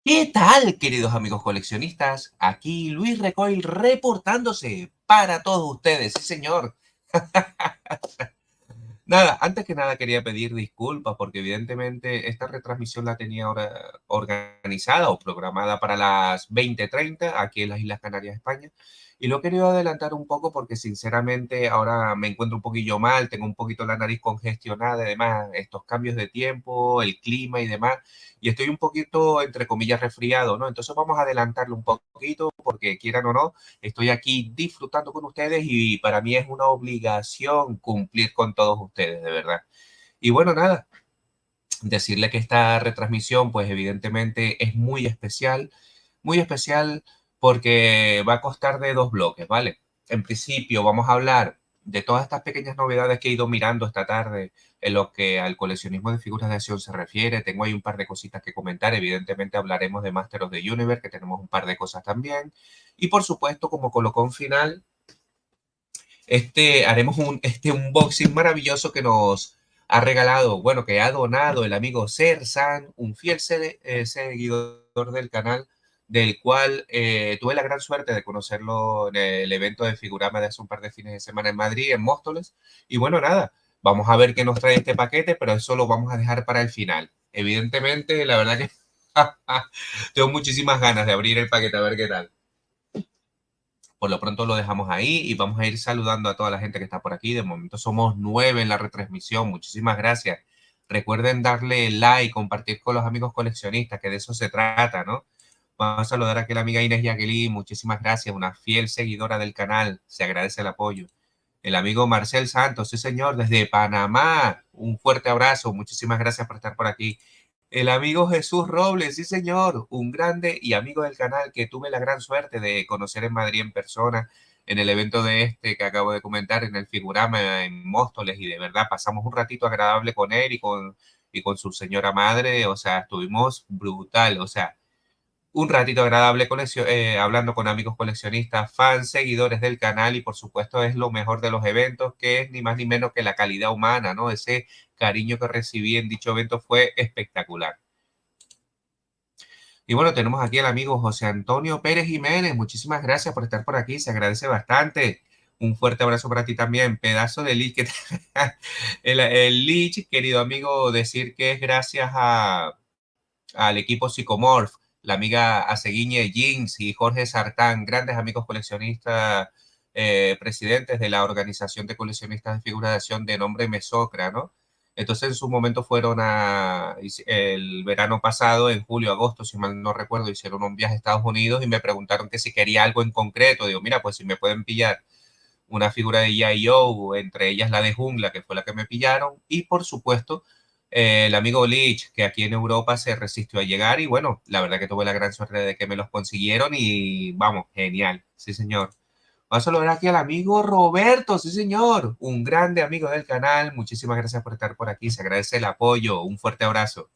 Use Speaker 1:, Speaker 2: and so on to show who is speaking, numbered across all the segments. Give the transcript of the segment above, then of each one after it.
Speaker 1: ¿Qué tal, queridos amigos coleccionistas? Aquí Luis Recoil reportándose para todos ustedes, sí señor. Nada, antes que nada quería pedir disculpas porque evidentemente esta retransmisión la tenía ahora organizada o programada para las 20:30 aquí en las Islas Canarias, España. Y lo he querido adelantar un poco porque sinceramente ahora me encuentro un poquillo mal, tengo un poquito la nariz congestionada, además estos cambios de tiempo, el clima y demás, y estoy un poquito, entre comillas, resfriado, ¿no? Entonces vamos a adelantarlo un poquito porque quieran o no, estoy aquí disfrutando con ustedes y para mí es una obligación cumplir con todos ustedes, de verdad. Y bueno, nada, decirle que esta retransmisión, pues evidentemente es muy especial porque va a constar de dos bloques, ¿vale? En principio vamos a hablar de todas estas pequeñas novedades que he ido mirando esta tarde en lo que al coleccionismo de figuras de acción se refiere. Tengo ahí un par de cositas que comentar. Evidentemente hablaremos de Master of the Universe, que tenemos un par de cosas también. Y por supuesto, como colocón final, haremos un unboxing maravilloso que nos ha regalado, bueno, que ha donado el amigo Sersan, un fiel seguidor del canal, del cual tuve la gran suerte de conocerlo en el evento de Figurama de hace un par de fines de semana en Madrid, en Móstoles. Y bueno, nada, vamos a ver qué nos trae este paquete, pero eso lo vamos a dejar para el final. Evidentemente, la verdad que tengo muchísimas ganas de abrir el paquete a ver qué tal. Por lo pronto lo dejamos ahí y vamos a ir saludando a toda la gente que está por aquí. De momento somos 9 en la retransmisión. Muchísimas gracias. Recuerden darle like, compartir con los amigos coleccionistas, que de eso se trata, ¿no? Vamos a saludar aquí a la amiga Inés Jacqueline. Muchísimas gracias, una fiel seguidora del canal. Se agradece el apoyo. El amigo Marcel Santos, sí señor, desde Panamá. Un fuerte abrazo. Muchísimas gracias por estar por aquí. El amigo Jesús Robles, sí señor, un grande y amigo del canal que tuve la gran suerte de conocer en Madrid en persona en el evento de que acabo de comentar en el Figurama en Móstoles y de verdad pasamos un ratito agradable con él y con su señora madre, o sea, estuvimos brutal, o sea, un ratito agradable hablando con amigos coleccionistas, fans, seguidores del canal y por supuesto es lo mejor de los eventos, que es ni más ni menos que la calidad humana, ¿no? Ese cariño que recibí en dicho evento fue espectacular. Y bueno, tenemos aquí al amigo José Antonio Pérez Jiménez. Muchísimas gracias por estar por aquí, se agradece bastante. Un fuerte abrazo para ti también, pedazo de Lich. El Lich, querido amigo, decir que es gracias al equipo Psicomorph, la amiga Aceguiñe Jeans y Jorge Sartán, grandes amigos coleccionistas, presidentes de la Organización de Coleccionistas de Figuras de Acción de nombre Mesocra, ¿no? Entonces en su momento fueron el verano pasado, en julio, agosto, si mal no recuerdo, hicieron un viaje a Estados Unidos y me preguntaron que si quería algo en concreto. Digo, mira, pues si me pueden pillar una figura de G.I. entre ellas la de Jungla, que fue la que me pillaron, y por supuesto el amigo Lich, que aquí en Europa se resistió a llegar, y bueno, la verdad que tuve la gran suerte de que me los consiguieron y vamos, genial, sí señor. Vamos a saludar aquí al amigo Roberto, sí señor, un grande amigo del canal, muchísimas gracias por estar por aquí, se agradece el apoyo, un fuerte abrazo.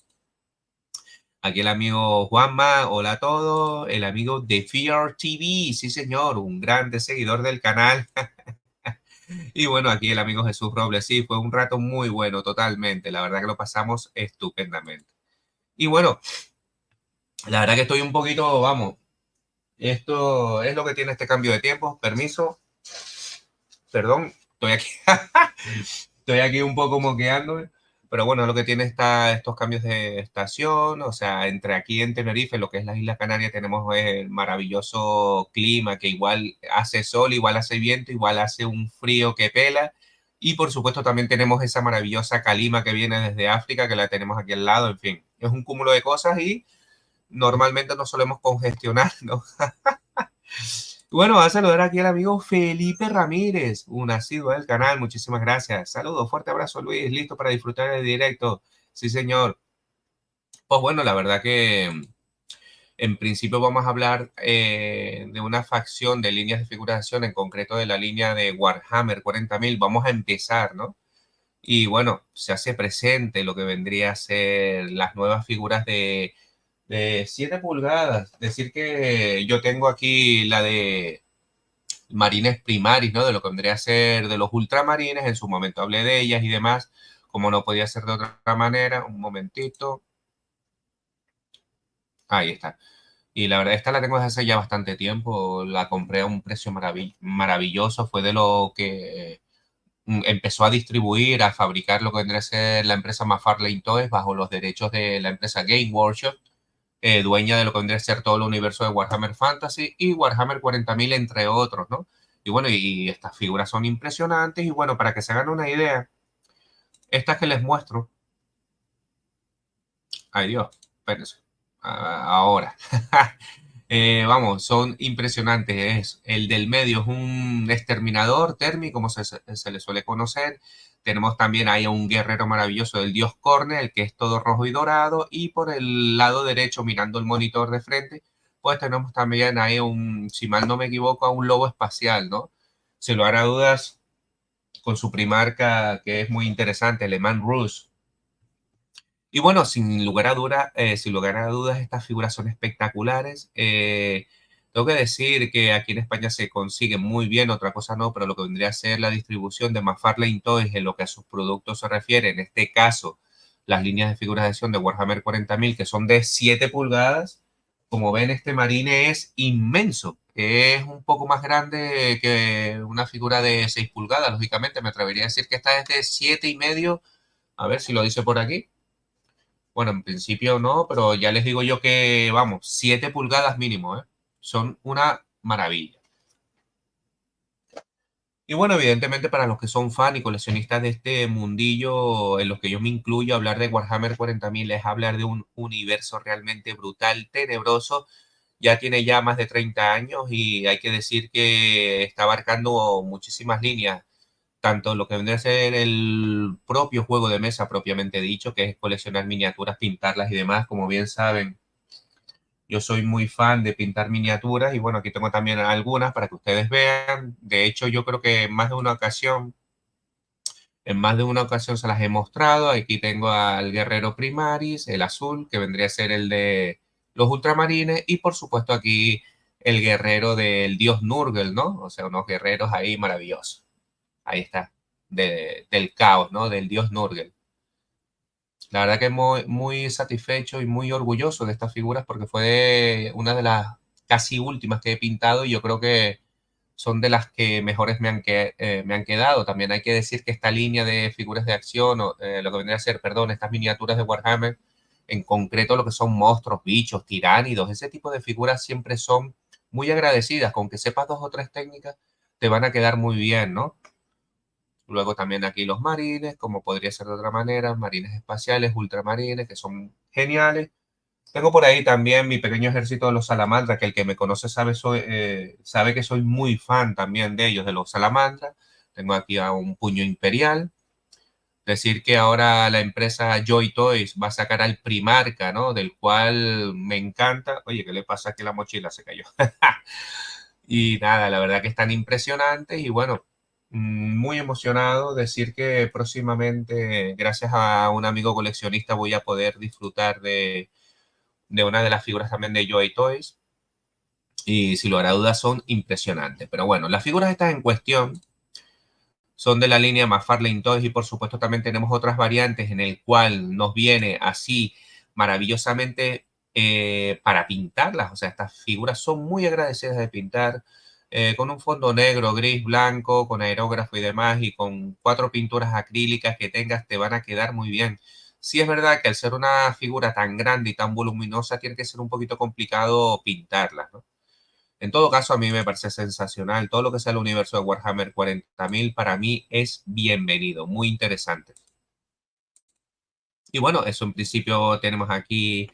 Speaker 1: Aquí el amigo Juanma, hola a todos, el amigo de Fear TV, sí señor, un grande seguidor del canal. Y bueno, aquí el amigo Jesús Robles, sí, fue un rato muy bueno, totalmente. La verdad que lo pasamos estupendamente. Y bueno, la verdad que estoy un poquito, vamos, esto es lo que tiene este cambio de tiempo. Permiso, perdón, estoy aquí, estoy aquí un poco moqueándome. Pero bueno, es lo que tiene estos cambios de estación, o sea, entre aquí en Tenerife, lo que es las Islas Canarias, tenemos el maravilloso clima que igual hace sol, igual hace viento, igual hace un frío que pela. Y por supuesto también tenemos esa maravillosa calima que viene desde África, que la tenemos aquí al lado, en fin, es un cúmulo de cosas y normalmente nos solemos congestionar, ¿no? Bueno, a saludar aquí al amigo Felipe Ramírez, un asiduo del canal. Muchísimas gracias. Saludos, fuerte abrazo, Luis. Listo para disfrutar del directo. Sí, señor. Pues bueno, la verdad que en principio vamos a hablar de una facción de líneas de figuración, en concreto de la línea de Warhammer 40.000. Vamos a empezar, ¿no? Y bueno, se hace presente lo que vendría a ser las nuevas figuras de 7 pulgadas. Decir que yo tengo aquí la de marines primaris, ¿no? De lo que vendría a ser de los ultramarines, en su momento hablé de ellas y demás, como no podía ser de otra manera, un momentito. Ahí está. Y la verdad, esta la tengo desde hace ya bastante tiempo. La compré a un precio maravilloso. Fue de lo que empezó a distribuir, a fabricar lo que vendría a ser la empresa McFarlane Toys bajo los derechos de la empresa Game Workshop, dueña de lo que vendría a ser todo el universo de Warhammer Fantasy y Warhammer 40.000, entre otros, ¿no? Y bueno, y estas figuras son impresionantes. Y bueno, para que se hagan una idea, estas que les muestro, ay Dios, espérense, ahora. Vamos, son impresionantes. El del medio es un exterminador térmico, como se le suele conocer. Tenemos también ahí a un guerrero maravilloso del dios Corne, el que es todo rojo y dorado. Y por el lado derecho, mirando el monitor de frente, pues tenemos también ahí un, si mal no me equivoco, a un lobo espacial, ¿no? Sin lugar a dudas, con su primarca que es muy interesante, Le Mans Rouge. Y bueno, sin lugar a dudas, estas figuras son espectaculares. Tengo que decir que aquí en España se consigue muy bien, otra cosa no, pero lo que vendría a ser la distribución de McFarlane Toys en lo que a sus productos se refiere, en este caso, las líneas de figuras de acción de Warhammer 40.000, que son de 7 pulgadas. Como ven, este marine es inmenso. Es un poco más grande que una figura de 6 pulgadas, lógicamente. Me atrevería a decir que esta es de 7,5. A ver si lo dice por aquí. Bueno, en principio no, pero ya les digo yo que, vamos, 7 pulgadas mínimo, ¿eh? Son una maravilla. Y bueno, evidentemente para los que son fan y coleccionistas de este mundillo en los que yo me incluyo, hablar de Warhammer 40.000 es hablar de un universo realmente brutal, tenebroso. Ya tiene ya más de 30 años y hay que decir que está abarcando muchísimas líneas, tanto lo que vendría a ser el propio juego de mesa propiamente dicho, que es coleccionar miniaturas, pintarlas y demás. Como bien saben, yo soy muy fan de pintar miniaturas y bueno, aquí tengo también algunas para que ustedes vean. De hecho, yo creo que en más de una ocasión se las he mostrado. Aquí tengo al Guerrero Primaris, el azul, que vendría a ser el de los ultramarines, y por supuesto aquí el guerrero del dios Nurgle, ¿no? O sea, unos guerreros ahí maravillosos. Ahí está, del caos, ¿no? Del dios Nurgle. La verdad que muy, muy satisfecho y muy orgulloso de estas figuras porque fue una de las casi últimas que he pintado y yo creo que son de las que mejores me han quedado. También hay que decir que esta línea de figuras de acción, o lo que vendría a ser, perdón, estas miniaturas de Warhammer, en concreto lo que son monstruos, bichos, tiránidos, ese tipo de figuras siempre son muy agradecidas. Con que sepas dos o tres técnicas, te van a quedar muy bien, ¿no? Luego también aquí los marines, como podría ser de otra manera, marines espaciales, ultramarines, que son geniales. Tengo por ahí también mi pequeño ejército de los salamandras, que el que me conoce sabe que soy muy fan también de ellos, de los salamandras. Tengo aquí a un puño imperial. Decir que ahora la empresa Joy Toys va a sacar al Primarca, ¿no? Del cual me encanta. Oye, ¿qué le pasa aquí? La mochila se cayó. Y nada, la verdad que están impresionantes y bueno, muy emocionado. Decir que próximamente, gracias a un amigo coleccionista, voy a poder disfrutar de una de las figuras también de Joy Toys. Y sin lugar a dudas son impresionantes. Pero bueno, las figuras estas en cuestión son de la línea McFarlane Toys y por supuesto también tenemos otras variantes en el cual nos viene así maravillosamente para pintarlas. O sea, estas figuras son muy agradecidas de pintar con un fondo negro, gris, blanco, con aerógrafo y demás y con 4 pinturas acrílicas que tengas te van a quedar muy bien. Sí es verdad que al ser una figura tan grande y tan voluminosa tiene que ser un poquito complicado pintarlas, ¿no? En todo caso, a mí me parece sensacional. Todo lo que sea el universo de Warhammer 40.000 para mí es bienvenido, muy interesante. Y bueno, eso en principio tenemos aquí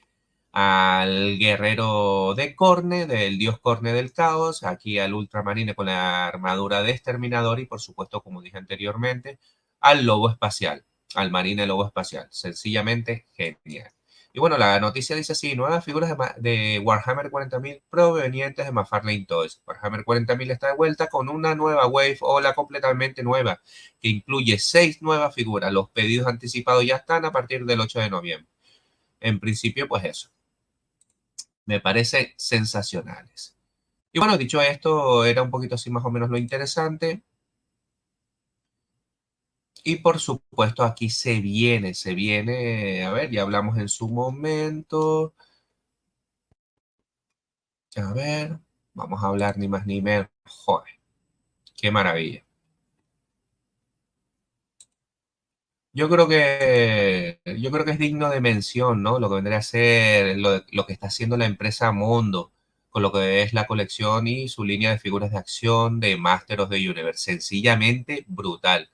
Speaker 1: al guerrero de Corne, del dios Corne del caos, aquí al ultramarine con la armadura de exterminador y por supuesto, como dije anteriormente, al lobo espacial, al marine lobo espacial. Sencillamente genial. Y bueno, la noticia dice así, nuevas figuras de Warhammer 40.000 provenientes de McFarlane Toys. Warhammer 40.000 está de vuelta con una nueva wave, ola completamente nueva, que incluye 6 nuevas figuras. Los pedidos anticipados ya están a partir del 8 de noviembre. En principio, pues eso me parecen sensacionales. Y bueno, dicho esto, era un poquito así más o menos lo interesante. Y por supuesto, aquí se viene, a ver, ya hablamos en su momento. A ver, vamos a hablar ni más ni menos. Joder, qué maravilla. Yo creo que es digno de mención, ¿no? Lo que vendría a ser lo que está haciendo la empresa Mondo con lo que es la colección y su línea de figuras de acción de Master of the Universe. Sencillamente brutal.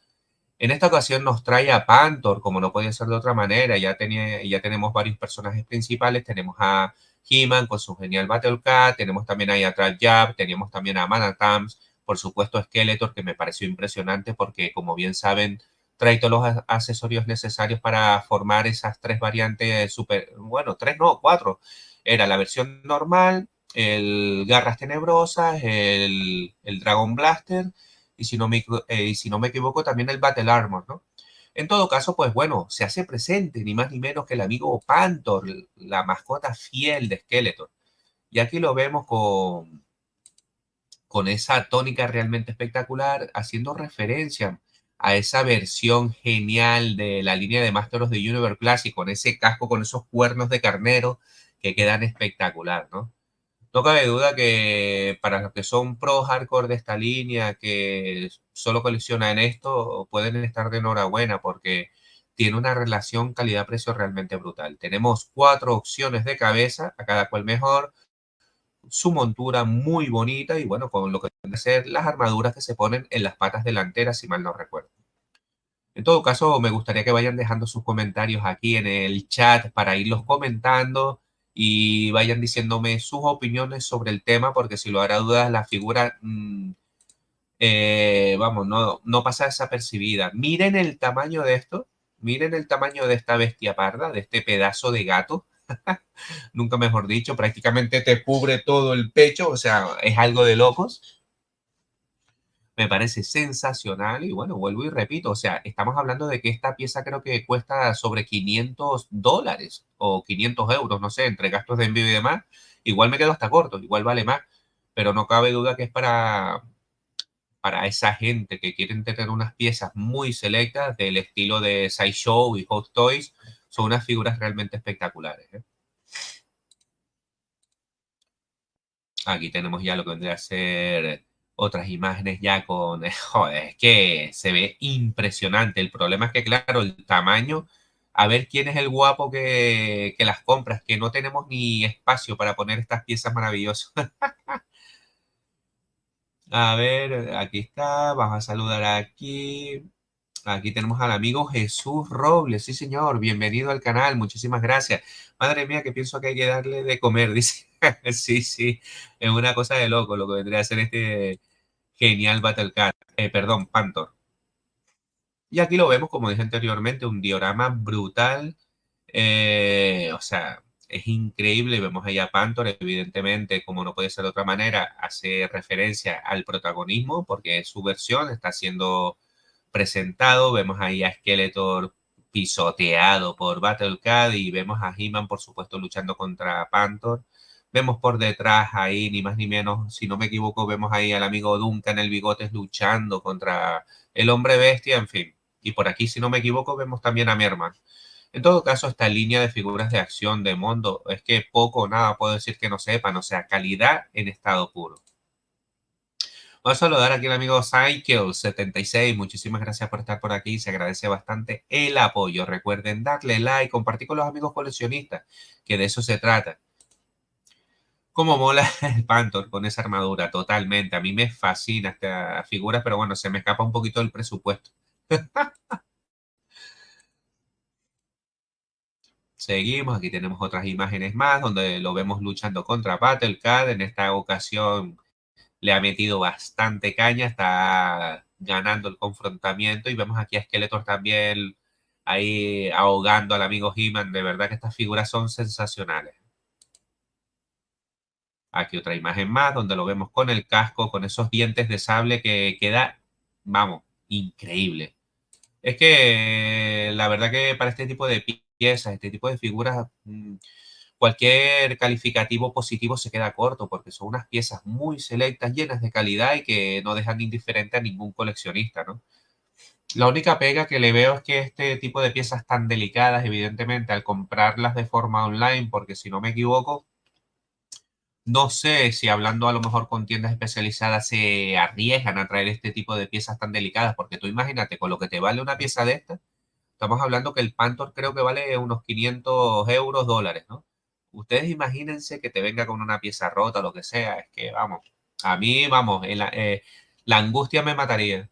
Speaker 1: En esta ocasión nos trae a Pantor, como no podía ser de otra manera. Ya tenemos varios personajes principales. Tenemos a He-Man con su genial Battle Cat. Tenemos también ahí a Trap Jab. Tenemos también a Manatams. Por supuesto, Skeletor, que me pareció impresionante porque, como bien saben, trae todos los accesorios necesarios para formar esas tres variantes super. Bueno, tres no, cuatro. Era la versión normal, el Garras Tenebrosas, el Dragon Blaster y si no me equivoco, también el Battle Armor, ¿no? En todo caso, pues bueno, se hace presente ni más ni menos que el amigo Pantor, la mascota fiel de Skeletor. Y aquí lo vemos con esa tónica realmente espectacular, haciendo referencia a esa versión genial de la línea de Master of the Universe Classic, con ese casco, con esos cuernos de carnero que quedan espectacular, ¿no? No cabe duda que para los que son pro hardcore de esta línea, que solo coleccionan esto, pueden estar de enhorabuena porque tiene una relación calidad-precio realmente brutal. Tenemos cuatro opciones de cabeza, a cada cual mejor, su montura muy bonita y bueno, con lo que van a ser las armaduras que se ponen en las patas delanteras, si mal no recuerdo. En todo caso, me gustaría que vayan dejando sus comentarios aquí en el chat para irlos comentando y vayan diciéndome sus opiniones sobre el tema, porque si lo hará dudas, la figura, vamos, no pasa desapercibida. Miren el tamaño de esto, miren el tamaño de esta bestia parda, de este pedazo de gato, nunca mejor dicho, prácticamente te cubre todo el pecho, o sea, es algo de locos. Me parece sensacional y bueno, vuelvo y repito, o sea, estamos hablando de que esta pieza creo que cuesta sobre $500 o 500 euros, no sé, entre gastos de envío y demás. Igual me quedo hasta corto, igual vale más, pero no cabe duda que es para esa gente que quieren tener unas piezas muy selectas del estilo de Sideshow y Hot Toys. Son unas figuras realmente espectaculares, ¿eh? Aquí tenemos ya lo que vendría a ser otras imágenes ya con, joder, es que se ve impresionante. El problema es que, claro, el tamaño, a ver quién es el guapo que las compras, que no tenemos ni espacio para poner estas piezas maravillosas. A ver, aquí está, vamos a saludar aquí. Aquí tenemos al amigo Jesús Robles, sí señor, bienvenido al canal, muchísimas gracias. Madre mía, que pienso que hay que darle de comer, dice. Sí, sí, es una cosa de loco lo que vendría a ser este genial Battle Cat, perdón, Panther. Y aquí lo vemos, como dije anteriormente, un diorama brutal. O sea, es increíble. Vemos ahí a Panther, evidentemente, como no puede ser de otra manera, hace referencia al protagonismo, porque es su versión, está siendo presentado. Vemos ahí a Skeletor pisoteado por Battle Cat y vemos a He-Man, por supuesto, luchando contra Panther. Vemos por detrás ahí, ni más ni menos, si no me equivoco, vemos ahí al amigo Duncan el Bigotes luchando contra el Hombre Bestia, en fin. Y por aquí, si no me equivoco, vemos también a Merman. En todo caso, esta línea de figuras de acción de Mondo es que poco o nada puedo decir que no sepan, o sea, calidad en estado puro. Vamos a saludar aquí al amigo Cycle76. Muchísimas gracias por estar por aquí. Se agradece bastante el apoyo. Recuerden darle like, compartir con los amigos coleccionistas, que de eso se trata. Cómo mola el Panther con esa armadura, totalmente. A mí me fascina esta figura, pero bueno, se me escapa un poquito del presupuesto. Seguimos, aquí tenemos otras imágenes más donde lo vemos luchando contra Battle Cat. En esta ocasión le ha metido bastante caña, está ganando el confrontamiento y vemos aquí a Skeletor también ahí ahogando al amigo He-Man. De verdad que estas figuras son sensacionales. Aquí otra imagen más donde lo vemos con el casco, con esos dientes de sable que queda, vamos, increíble. Es que la verdad que para este tipo de piezas, este tipo de figuras, cualquier calificativo positivo se queda corto porque son unas piezas muy selectas, llenas de calidad y que no dejan indiferente a ningún coleccionista, ¿no? La única pega que le veo es que este tipo de piezas tan delicadas, evidentemente, al comprarlas de forma online, porque si no me equivoco, No sé si hablando a lo mejor con tiendas especializadas se arriesgan a traer este tipo de piezas tan delicadas, porque tú imagínate, con lo que te vale una pieza de esta, estamos hablando que el Panther creo que vale unos 500 euros, dólares, ¿no? Ustedes imagínense que te venga con una pieza rota o lo que sea, es que vamos, a mí, vamos, la angustia me mataría.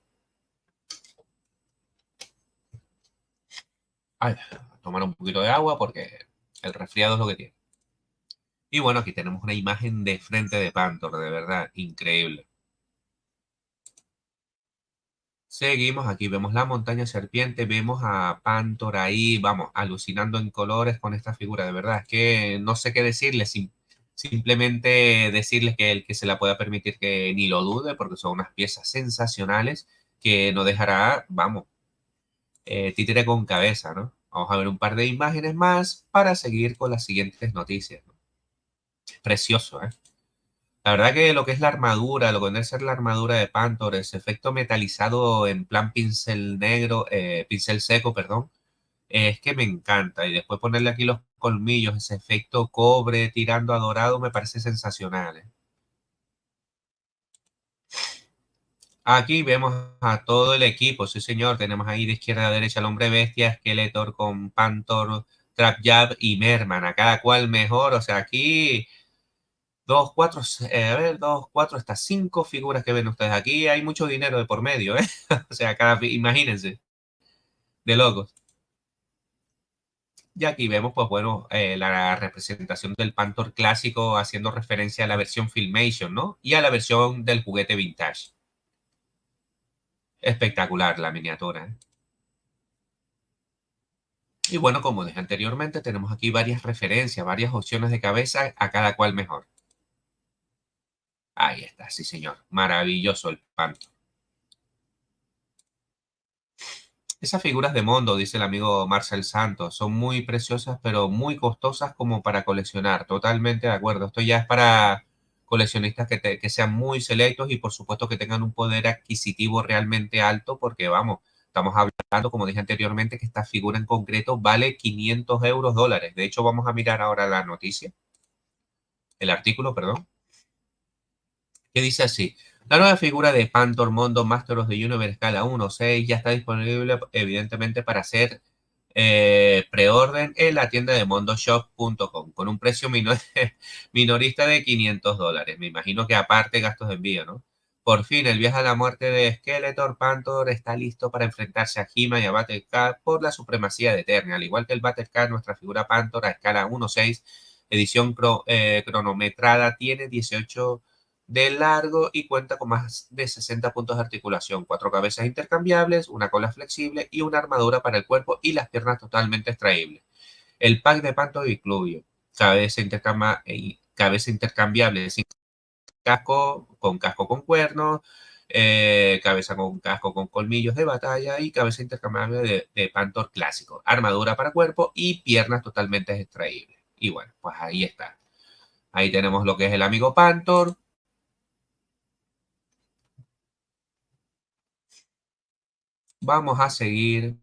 Speaker 1: Ay, tomar un poquito de agua porque el resfriado es lo que tiene. Y bueno, aquí tenemos una imagen de frente de Panther, de verdad, increíble. Seguimos aquí, vemos la montaña serpiente, vemos a Panther ahí, vamos, alucinando en colores con esta figura, de verdad, es que no sé qué decirles, simplemente decirles que el que se la pueda permitir que ni lo dude, porque son unas piezas sensacionales que no dejará, vamos, títere con cabeza, ¿no? Vamos a ver un par de imágenes más para seguir con las siguientes noticias, ¿no? Precioso, ¿eh? La verdad que lo que es la armadura, lo que viene a ser la armadura de Panther, ese efecto metalizado en plan pincel negro, pincel seco, perdón, es que me encanta. Y después ponerle aquí los colmillos, ese efecto cobre tirando a dorado, me parece sensacional, ¿eh? Aquí vemos a todo el equipo, sí señor, tenemos ahí de izquierda a derecha al hombre bestia, Skeletor con Panther, Trapjab y Merman, a cada cual mejor, o sea, aquí dos, cuatro, a ver, dos, cuatro, hasta cinco figuras que ven ustedes. Aquí hay mucho dinero de por medio, ¿eh? O sea, imagínense, de locos. Y aquí vemos, pues bueno, la representación del Panther clásico haciendo referencia a la versión Filmation, ¿no? Y a la versión del juguete vintage. Espectacular la miniatura, ¿eh? Y bueno, como dije anteriormente, tenemos aquí varias referencias, varias opciones de cabeza, a cada cual mejor. Ahí está, sí señor. Maravilloso el Panther. Esas figuras de Mondo, dice el amigo Marcel Santos, son muy preciosas, pero muy costosas como para coleccionar. Totalmente de acuerdo. Esto ya es para coleccionistas que sean muy selectos y por supuesto que tengan un poder adquisitivo realmente alto, porque vamos, estamos hablando, como dije anteriormente, que esta figura en concreto vale 500 euros, dólares. De hecho, vamos a mirar ahora la noticia, el artículo, perdón, que dice así. La nueva figura de Panther Mondo Master of the Universe escala 1/6 ya está disponible evidentemente para hacer preorden en la tienda de mondoshop.com con un precio minorista de 500 dólares. Me imagino que aparte gastos de envío, ¿no? Por fin, el viaje a la muerte de Skeletor Panther está listo para enfrentarse a He-Man y a Battle Cat por la supremacía de Eternia. Al igual que el Battle Cat, nuestra figura Panther a escala 1/6, edición cronometrada, tiene 18 de largo y cuenta con más de 60 puntos de articulación, cuatro cabezas intercambiables, una cola flexible y una armadura para el cuerpo y las piernas totalmente extraíbles. El pack de Panto incluye cabeza intercambiable sin casco con cuernos, cabeza con casco con colmillos de batalla y cabeza intercambiable de Panther clásico, armadura para cuerpo y piernas totalmente extraíbles. Y bueno, pues ahí está. Ahí tenemos lo que es el amigo Panther. Vamos a seguir.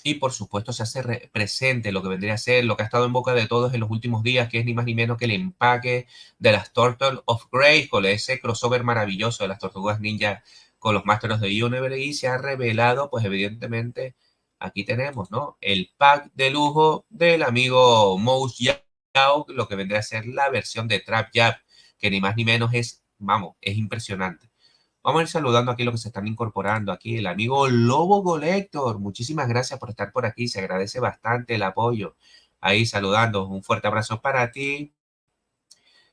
Speaker 1: Y por supuesto se hace presente lo que vendría a ser lo que ha estado en boca de todos en los últimos días, que es ni más ni menos que el empaque de las Turtle of Grayskull, ese crossover maravilloso de las Tortugas Ninja con los Masters of the Universe, y se ha revelado, pues evidentemente, aquí tenemos, ¿no? El pack de lujo del amigo Mouse Yao, lo que vendría a ser la versión de Trap Jab, que ni más ni menos es, vamos, es impresionante. Vamos a ir saludando aquí lo que se están incorporando. Aquí el amigo Lobo Colector. Muchísimas gracias por estar por aquí. Se agradece bastante el apoyo. Ahí saludando. Un fuerte abrazo para ti.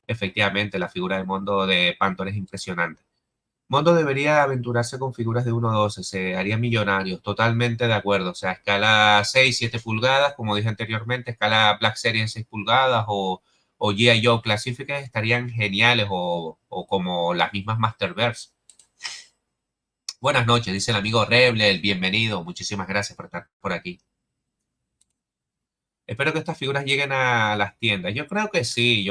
Speaker 1: Efectivamente, la figura de Mondo de Panther es impresionante. Mondo debería aventurarse con figuras de 1/12. Se haría millonario. Totalmente de acuerdo. O sea, escala 6, 7 pulgadas, como dije anteriormente, escala Black Series 6 pulgadas o G.I. Joe Classified estarían geniales o como las mismas Masterverse. Buenas noches, dice el amigo Reble, bienvenido. Muchísimas gracias por estar por aquí. Espero que estas figuras lleguen a las tiendas. Yo creo que sí,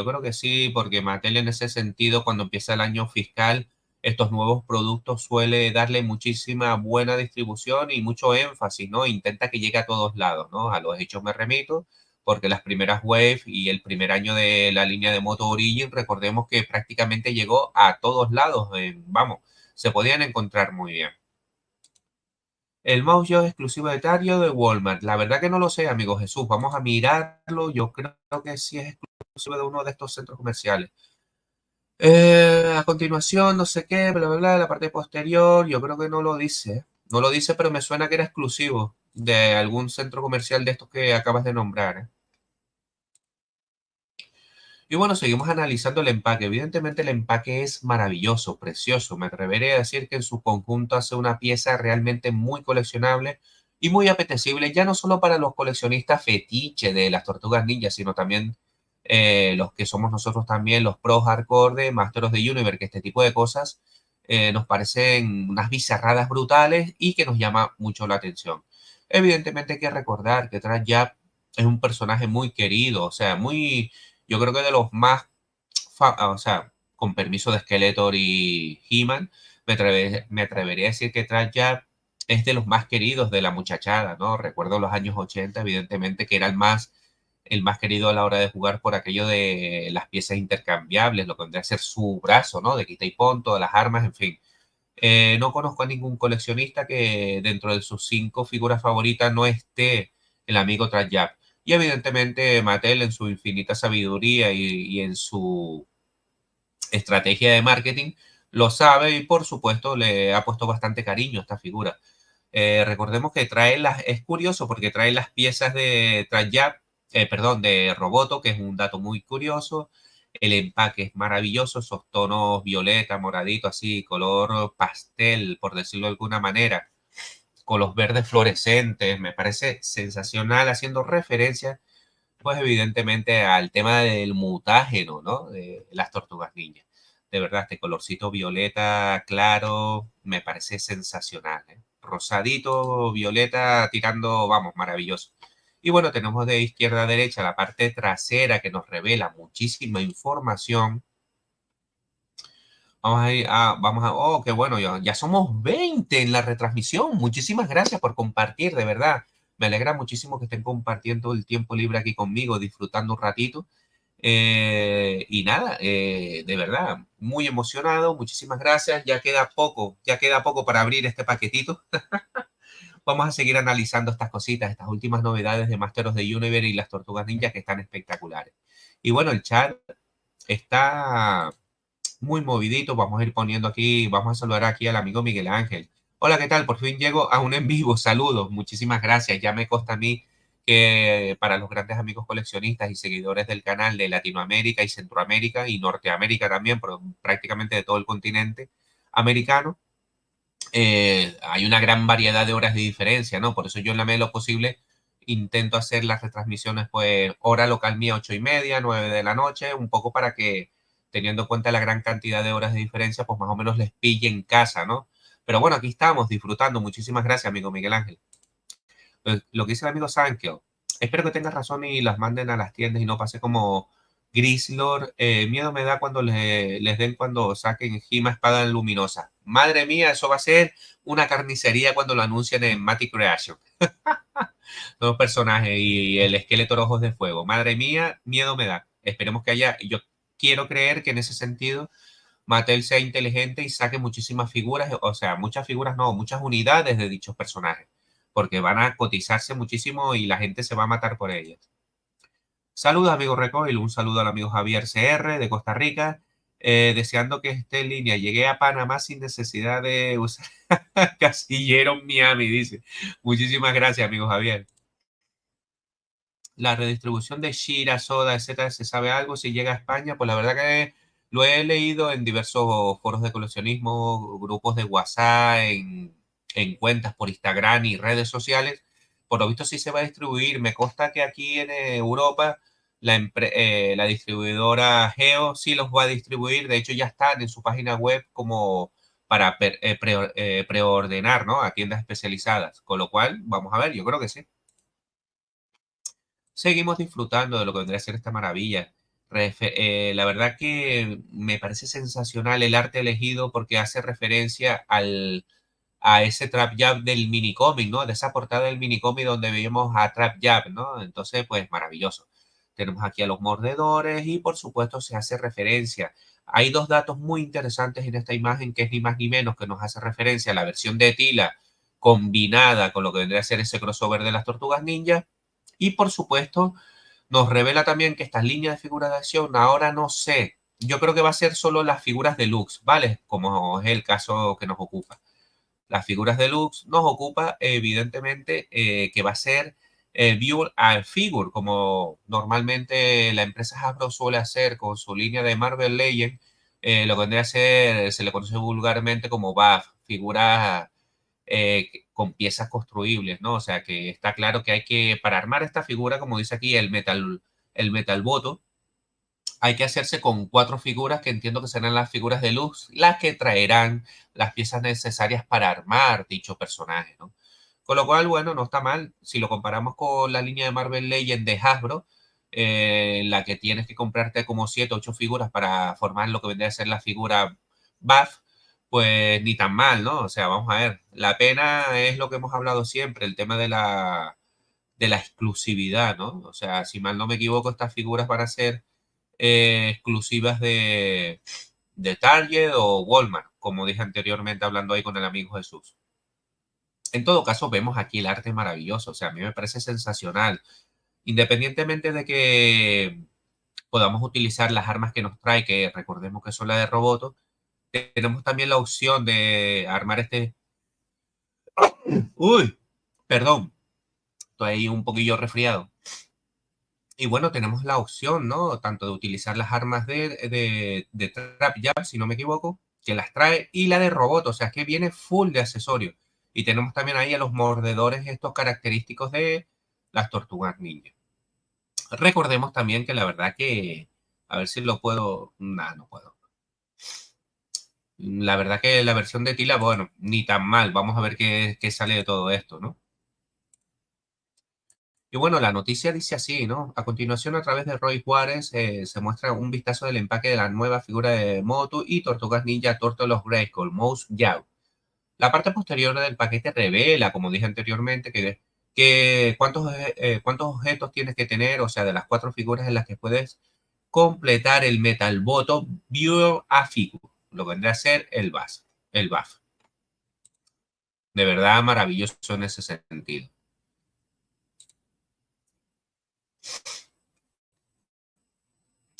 Speaker 1: porque Mattel en ese sentido, cuando empieza el año fiscal, estos nuevos productos suele darle muchísima buena distribución y mucho énfasis, ¿no? Intenta que llegue a todos lados, ¿no? A los hechos me remito, porque las primeras Wave y el primer año de la línea de Moto Origin, recordemos que prácticamente llegó a todos lados, vamos, se podían encontrar muy bien. El mouse yo es exclusivo de Target o de Walmart. La verdad que no lo sé, amigo Jesús. Vamos a mirarlo. Yo creo que sí es exclusivo de uno de estos centros comerciales. A continuación, no sé qué, bla, bla, bla, la parte posterior, yo creo que no lo dice. No lo dice, pero me suena que era exclusivo de algún centro comercial de estos que acabas de nombrar. Y bueno, seguimos analizando el empaque. Evidentemente el empaque es maravilloso, precioso. Me atreveré a decir que en su conjunto hace una pieza realmente muy coleccionable y muy apetecible, ya no solo para los coleccionistas fetiche de las Tortugas Ninja, sino también los que somos nosotros también, los pros hardcore de Masters of the Universe, que este tipo de cosas nos parecen unas bizarradas brutales y que nos llama mucho la atención. Evidentemente hay que recordar que Trash Jab es un personaje muy querido, o sea, muy yo creo que de los más, o sea, con permiso de Skeletor y He-Man, me atrevería a decir que Trash Jab es de los más queridos de la muchachada, ¿no? Recuerdo los años 80, evidentemente, que era el más querido a la hora de jugar por aquello de las piezas intercambiables, lo que vendría a ser su brazo, ¿no? De quita y pon, todas las armas, en fin. No conozco a ningún coleccionista que dentro de sus 5 figuras favoritas no esté el amigo Trash Jab. Y evidentemente Mattel en su infinita sabiduría y en su estrategia de marketing lo sabe y por supuesto le ha puesto bastante cariño a esta figura. Recordemos que es curioso porque trae las piezas de Trash Jab, perdón, de Roboto, que es un dato muy curioso. El empaque es maravilloso, esos tonos violeta, moradito, así, color pastel, por decirlo de alguna manera, con los verdes fluorescentes, me parece sensacional, haciendo referencia, pues evidentemente al tema del mutágeno, ¿no? De las tortugas ninja. De verdad, este colorcito violeta claro me parece sensacional, ¿eh? Rosadito, violeta, tirando, vamos, maravilloso. Y bueno, tenemos de izquierda a derecha la parte trasera que nos revela muchísima información. Vamos a ir oh, qué bueno, ya somos 20 en la retransmisión. Muchísimas gracias por compartir, de verdad. Me alegra muchísimo que estén compartiendo el tiempo libre aquí conmigo, disfrutando un ratito. Y nada, de verdad, muy emocionado. Muchísimas gracias. Ya queda poco para abrir este paquetito. Vamos a seguir analizando estas cositas, estas últimas novedades de Masters of the Universe y las Tortugas Ninja que están espectaculares. Y bueno, el chat está muy movidito. Vamos a ir poniendo aquí, vamos a saludar aquí al amigo Miguel Ángel. Hola, ¿qué tal? Por fin llego a un en vivo. Saludos, muchísimas gracias. Ya me consta a mí que para los grandes amigos coleccionistas y seguidores del canal de Latinoamérica y Centroamérica y Norteamérica también, pero prácticamente de todo el continente americano, hay una gran variedad de horas de diferencia, ¿no? Por eso yo en la medida de lo posible intento hacer las retransmisiones, pues, hora local mía, 8:30, 9 de la noche, un poco para que, teniendo en cuenta la gran cantidad de horas de diferencia, pues más o menos les pille en casa, ¿no? Pero bueno, aquí estamos disfrutando. Muchísimas gracias, amigo Miguel Ángel. Lo que dice el amigo Sankel, espero que tengas razón y las manden a las tiendas y no pase como Grislor. Miedo me da cuando les den cuando saquen Gima Espada Luminosa. Madre mía, eso va a ser una carnicería cuando lo anuncien en Matic Creation. Los personajes y el esqueleto Ojos de Fuego. Madre mía, miedo me da. Esperemos que haya. Yo quiero creer que en ese sentido Mattel sea inteligente y saque muchísimas figuras, o sea, muchas figuras no, muchas unidades de dichos personajes, porque van a cotizarse muchísimo y la gente se va a matar por ellas. Saludos, amigo Recoil, un saludo al amigo Javier CR de Costa Rica, deseando que esté en línea. Llegué a Panamá sin necesidad de usar casillero en Miami, dice. Muchísimas gracias, amigo Javier. La redistribución de Shira, Soda, etcétera, ¿se sabe algo? Si llega a España, pues la verdad que lo he leído en diversos foros de coleccionismo, grupos de WhatsApp, en cuentas por Instagram y redes sociales. Por lo visto sí se va a distribuir. Me consta que aquí en Europa la distribuidora Geo sí los va a distribuir. De hecho, ya están en su página web como para preordenar, ¿no? A tiendas especializadas. Con lo cual, vamos a ver, yo creo que sí. Seguimos disfrutando de lo que vendría a ser esta maravilla. La verdad que me parece sensacional el arte elegido porque hace referencia a ese Trap Jab del minicómic, ¿no? De esa portada del minicómic donde veíamos a Trap Jab, ¿no? Entonces, pues maravilloso. Tenemos aquí a los mordedores y por supuesto se hace referencia. Hay dos datos muy interesantes en esta imagen que es ni más ni menos que nos hace referencia a la versión de Tila combinada con lo que vendría a ser ese crossover de las Tortugas Ninja. Y por supuesto nos revela también que estas líneas de figuras de acción ahora no sé. Yo creo que va a ser solo las figuras deluxe, ¿vale? Como es el caso que nos ocupa. Las figuras deluxe nos ocupa evidentemente que va a ser View and Figure, como normalmente la empresa Hasbro suele hacer con su línea de Marvel Legends, lo que vendría a ser, se le conoce vulgarmente como BAF, figuras con piezas construibles, ¿no? O sea que está claro que hay que, para armar esta figura, como dice aquí el Metal Boto, hay que hacerse con 4 figuras que entiendo que serán las figuras de luz, las que traerán las piezas necesarias para armar dicho personaje, ¿no? Con lo cual, bueno, no está mal. Si lo comparamos con la línea de Marvel Legends de Hasbro, la que tienes que comprarte como 7 o 8 figuras para formar lo que vendría a ser la figura buff, pues ni tan mal, ¿no? O sea, vamos a ver. La pena es lo que hemos hablado siempre, el tema de la exclusividad, ¿no? O sea, si mal no me equivoco, estas figuras van a ser exclusivas de Target o Walmart, como dije anteriormente hablando ahí con el amigo Jesús. En todo caso, vemos aquí el arte maravilloso, o sea, a mí me parece sensacional. Independientemente de que podamos utilizar las armas que nos trae, que recordemos que son las de Roboto, tenemos también la opción de armar este... Uy, perdón, estoy ahí un poquillo resfriado. Y bueno, tenemos la opción, ¿no? Tanto de utilizar las armas de Trap Jab, si no me equivoco, que las trae, y la de robot, o sea, que viene full de accesorios. Y tenemos también ahí a los mordedores estos característicos de las tortugas ninja. Recordemos también que la verdad que, a ver si lo puedo, nah, no puedo. La verdad que la versión de Tila, bueno, ni tan mal. Vamos a ver qué sale de todo esto, ¿no? Y bueno, la noticia dice así, ¿no? A continuación, a través de Roy Juárez, se muestra un vistazo del empaque de la nueva figura de Motu y Tortugas Ninja Turtles Grayskull, Mouse Yao. La parte posterior del paquete revela, como dije anteriormente, que cuántos objetos tienes que tener, o sea, de las 4 figuras en las que puedes completar el Metal Boto Viewer a Figure, lo que vendrá a ser el BAF. De verdad maravilloso en ese sentido.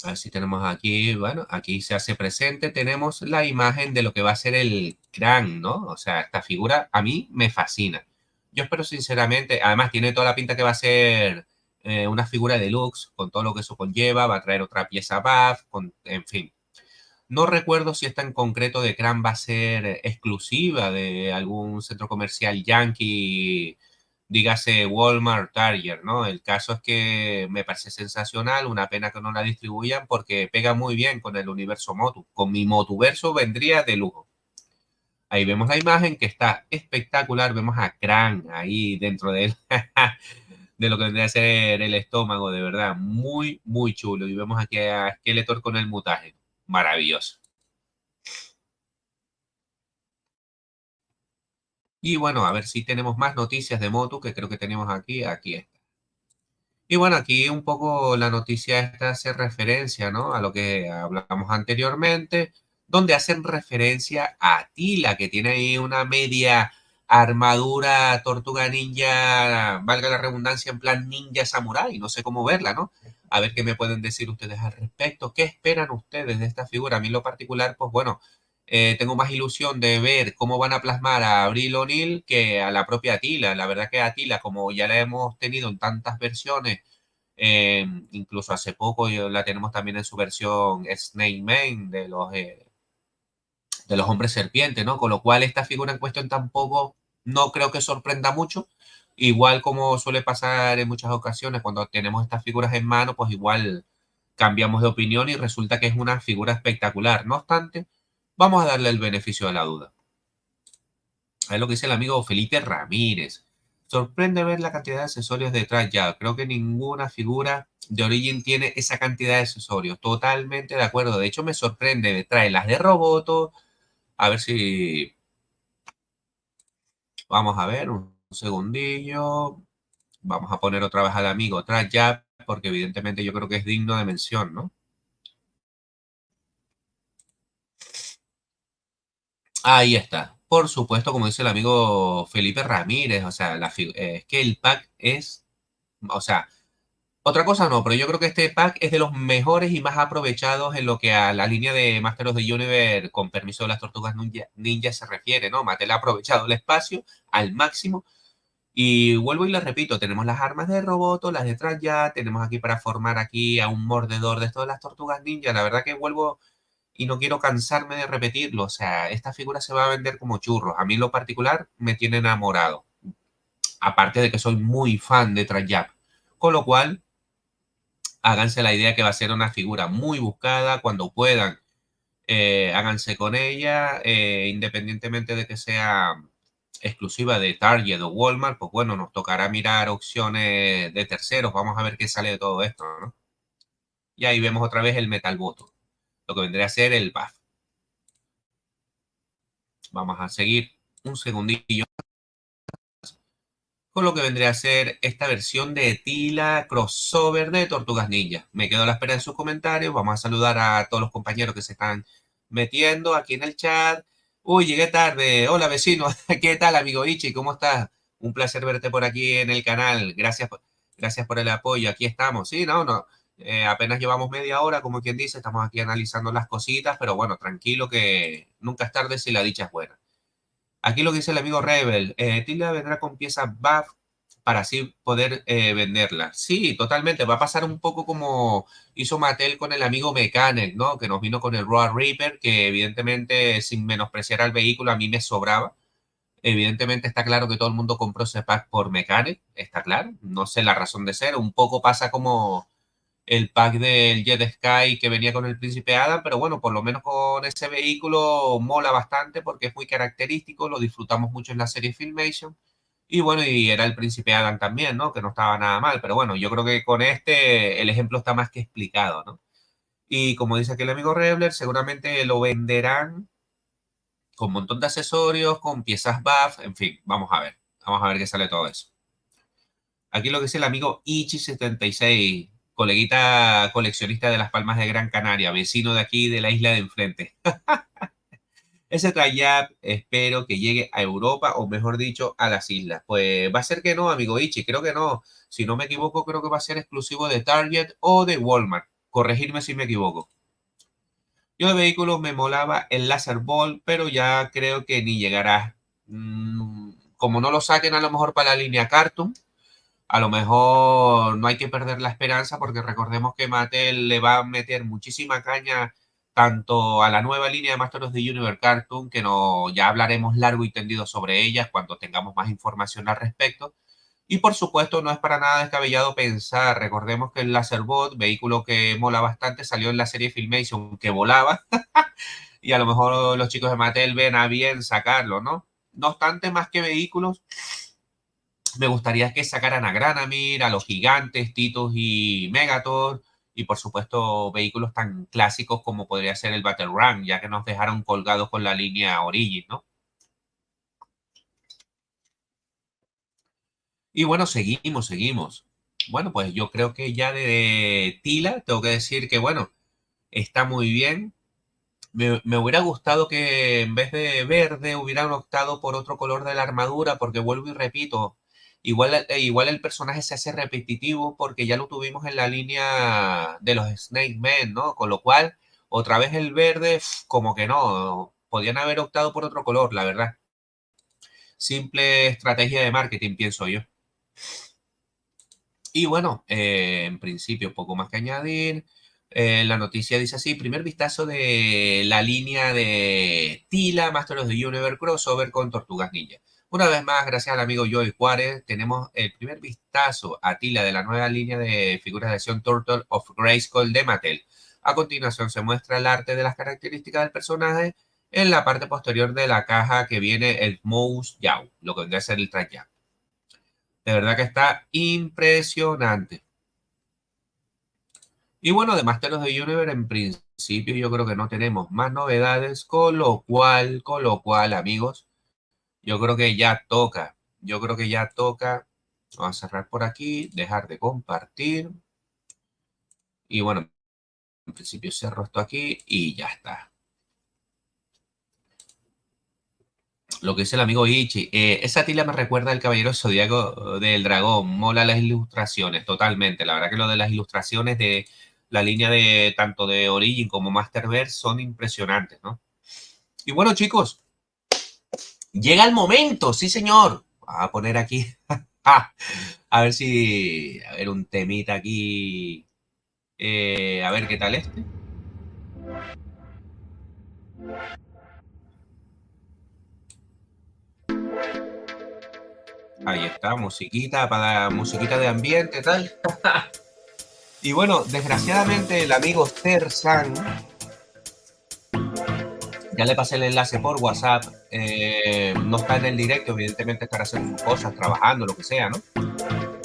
Speaker 1: A ver si tenemos aquí, bueno, aquí se hace presente, tenemos la imagen de lo que va a ser el crán, ¿no? O sea, esta figura a mí me fascina. Yo espero sinceramente, además tiene toda la pinta que va a ser una figura deluxe, con todo lo que eso conlleva, va a traer otra pieza buff, en fin. No recuerdo si esta en concreto de crán va a ser exclusiva de algún centro comercial yankee, dígase Walmart, Target, ¿no? El caso es que me parece sensacional, una pena que no la distribuyan porque pega muy bien con el universo Motu. Con mi Motuverso vendría de lujo. Ahí vemos la imagen que está espectacular, vemos a Krang ahí dentro de él, de lo que vendría a ser el estómago, de verdad, muy, muy chulo. Y vemos aquí a Skeletor con el mutaje, maravilloso. Y bueno, a ver si tenemos más noticias de Motu, que creo que tenemos aquí está. Y bueno, aquí un poco la noticia esta hace referencia, ¿no? A lo que hablamos anteriormente, donde hacen referencia a Tila, que tiene ahí una media armadura tortuga ninja, valga la redundancia, en plan ninja samurai, no sé cómo verla, ¿no? A ver qué me pueden decir ustedes al respecto. ¿Qué esperan ustedes de esta figura? A mí en lo particular, pues bueno, tengo más ilusión de ver cómo van a plasmar a Abril O'Neil que a la propia Tila. La verdad que a Tila, como ya la hemos tenido en tantas versiones, incluso hace poco la tenemos también en su versión Snake Man de los hombres serpientes, ¿no? Con lo cual esta figura en cuestión tampoco no creo que sorprenda mucho. Igual como suele pasar en muchas ocasiones cuando tenemos estas figuras en mano, pues igual cambiamos de opinión y resulta que es una figura espectacular. No obstante, vamos a darle el beneficio de la duda. Es lo que dice el amigo Felipe Ramírez. Sorprende ver la cantidad de accesorios detrás ya. Creo que ninguna figura de Origin tiene esa cantidad de accesorios. Totalmente de acuerdo. De hecho, me sorprende. Trae las de Roboto. A ver si Vamos a ver, un segundillo. Vamos a poner otra vez al amigo Trajab, porque evidentemente yo creo que es digno de mención, ¿no? Ahí está. Por supuesto, como dice el amigo Felipe Ramírez, o sea, es que el pack es, o sea, otra cosa no, pero yo creo que este pack es de los mejores y más aprovechados en lo que a la línea de Master of the Universe, con permiso de las Tortugas Ninja se refiere, ¿no? Mattel ha aprovechado el espacio al máximo. Y vuelvo y les repito, tenemos las armas de Roboto, las de ya, tenemos aquí para formar aquí a un mordedor de todas las tortugas ninja. La verdad que vuelvo y no quiero cansarme de repetirlo. O sea, esta figura se va a vender como churros. A mí en lo particular me tiene enamorado. Aparte de que soy muy fan de Trajab. Con lo cual, háganse la idea que va a ser una figura muy buscada cuando puedan. Háganse con ella, independientemente de que sea exclusiva de Target o Walmart, pues bueno, nos tocará mirar opciones de terceros. Vamos a ver qué sale de todo esto, ¿no? Y ahí vemos otra vez el Metal Bottom, lo que vendría a ser el buff. Vamos a seguir un segundillo con lo que vendría a ser esta versión de Tila crossover de Tortugas Ninja. Me quedo a la espera de sus comentarios. Vamos a saludar a todos los compañeros que se están metiendo aquí en el chat. Uy, llegué tarde. Hola, vecino. ¿Qué tal, amigo Ichi? ¿Cómo estás? Un placer verte por aquí en el canal. Gracias por el apoyo. Aquí estamos. Sí, no, no. Apenas llevamos media hora, como quien dice. Estamos aquí analizando las cositas, pero bueno, tranquilo que nunca es tarde si la dicha es buena. Aquí lo que dice el amigo Rebel, Tilda vendrá con piezas buff para así poder venderla. Sí, totalmente. Va a pasar un poco como hizo Mattel con el amigo Mechanic, ¿no? Que nos vino con el Road Reaper, que evidentemente, sin menospreciar al vehículo, a mí me sobraba. Evidentemente está claro que todo el mundo compró ese pack por Mechanic, está claro. No sé la razón de ser. Un poco pasa como el pack del Jet Sky que venía con el Príncipe Adam, pero bueno, por lo menos con ese vehículo mola bastante porque es muy característico, lo disfrutamos mucho en la serie Filmation. Y bueno, y era el Príncipe Adam también, ¿no? Que no estaba nada mal, pero bueno, yo creo que con este el ejemplo está más que explicado, ¿no? Y como dice aquí el amigo Rebler, seguramente lo venderán con un montón de accesorios, con piezas buff, en fin, vamos a ver qué sale todo eso. Aquí lo que dice el amigo Ichi76, coleguita coleccionista de Las Palmas de Gran Canaria, vecino de aquí de la isla de enfrente. Ese Trayap espero que llegue a Europa o mejor dicho a las islas. Pues va a ser que no, amigo Ichi, creo que no. Si no me equivoco, creo que va a ser exclusivo de Target o de Walmart. Corregirme si me equivoco. Yo de vehículos me molaba el Laser Ball, pero ya creo que ni llegará. Como no lo saquen a lo mejor para la línea Cartoon, a lo mejor no hay que perder la esperanza porque recordemos que Mattel le va a meter muchísima caña tanto a la nueva línea de Masters of the Universe Cartoon, que no, ya hablaremos largo y tendido sobre ellas cuando tengamos más información al respecto. Y por supuesto, no es para nada descabellado pensar, recordemos que el Laserbot, vehículo que mola bastante, salió en la serie Filmation que volaba y a lo mejor los chicos de Mattel ven a bien sacarlo, ¿no? No obstante, más que vehículos, me gustaría que sacaran a Granamir, a los gigantes, Titus y Megator, y por supuesto vehículos tan clásicos como podría ser el Battle Run, ya que nos dejaron colgados con la línea Origin, ¿no? Y bueno, seguimos. Bueno, pues yo creo que ya de Tila tengo que decir que, bueno, está muy bien. Me hubiera gustado que en vez de verde hubieran optado por otro color de la armadura, porque vuelvo y repito, igual el personaje se hace repetitivo porque ya lo tuvimos en la línea de los Snake Men, ¿no? Con lo cual, otra vez el verde, como que no, podían haber optado por otro color, la verdad. Simple estrategia de marketing, pienso yo. Y bueno, en principio, poco más que añadir. La noticia dice así: primer vistazo de la línea de Tila, Master of the Universe crossover con Tortugas Ninja. Una vez más, gracias al amigo Joey Juárez, tenemos el primer vistazo a Tila de la nueva línea de figuras de acción Turtle of Grayskull de Mattel. A continuación se muestra el arte de las características del personaje en la parte posterior de la caja que viene el Mouse Yaw, lo que vendría a ser el track. De verdad que está impresionante. Y bueno, de Masters of the Universe, en principio yo creo que no tenemos más novedades, con lo cual, amigos, Yo creo que ya toca. Yo creo que ya toca. Vamos a cerrar por aquí, dejar de compartir. Y bueno, en principio cierro esto aquí y ya está. Lo que dice el amigo Ichi. Esa tila me recuerda al Caballero Zodíaco del Dragón. Mola las ilustraciones, totalmente. La verdad que lo de las ilustraciones de la línea de tanto de Origin como Masterverse son impresionantes, ¿no? Y bueno, chicos, llega el momento, sí, señor. Voy a poner aquí. A ver si. A ver, un temita aquí. A ver qué tal este. Ahí está, musiquita para musiquita de ambiente, tal. Y bueno, desgraciadamente el amigo Tersan, ya le pasé el enlace por WhatsApp, no está en el directo, evidentemente estará haciendo cosas, trabajando, lo que sea, ¿no?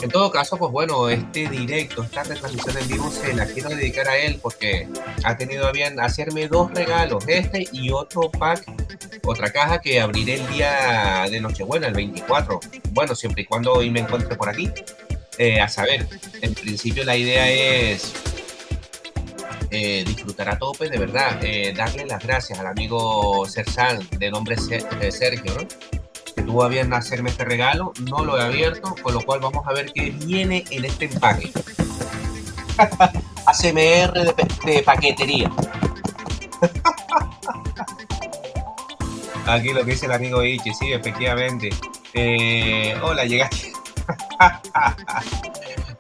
Speaker 1: En todo caso, pues bueno, este directo, esta retransmisión en vivo se la quiero dedicar a él porque ha tenido a bien hacerme dos regalos, este y otro pack, otra caja que abriré el día de Nochebuena, el 24. Bueno, siempre y cuando hoy me encuentre por aquí. A saber, en principio la idea es disfrutar a tope, de verdad, darle las gracias al amigo Sersan, de nombre Sergio, ¿no? Que tuvo a bien hacerme este regalo, no lo he abierto, con lo cual vamos a ver qué viene en este empaque. ASMR de paquetería. Aquí lo que dice el amigo Ichi, sí, efectivamente. Hola, llegaste.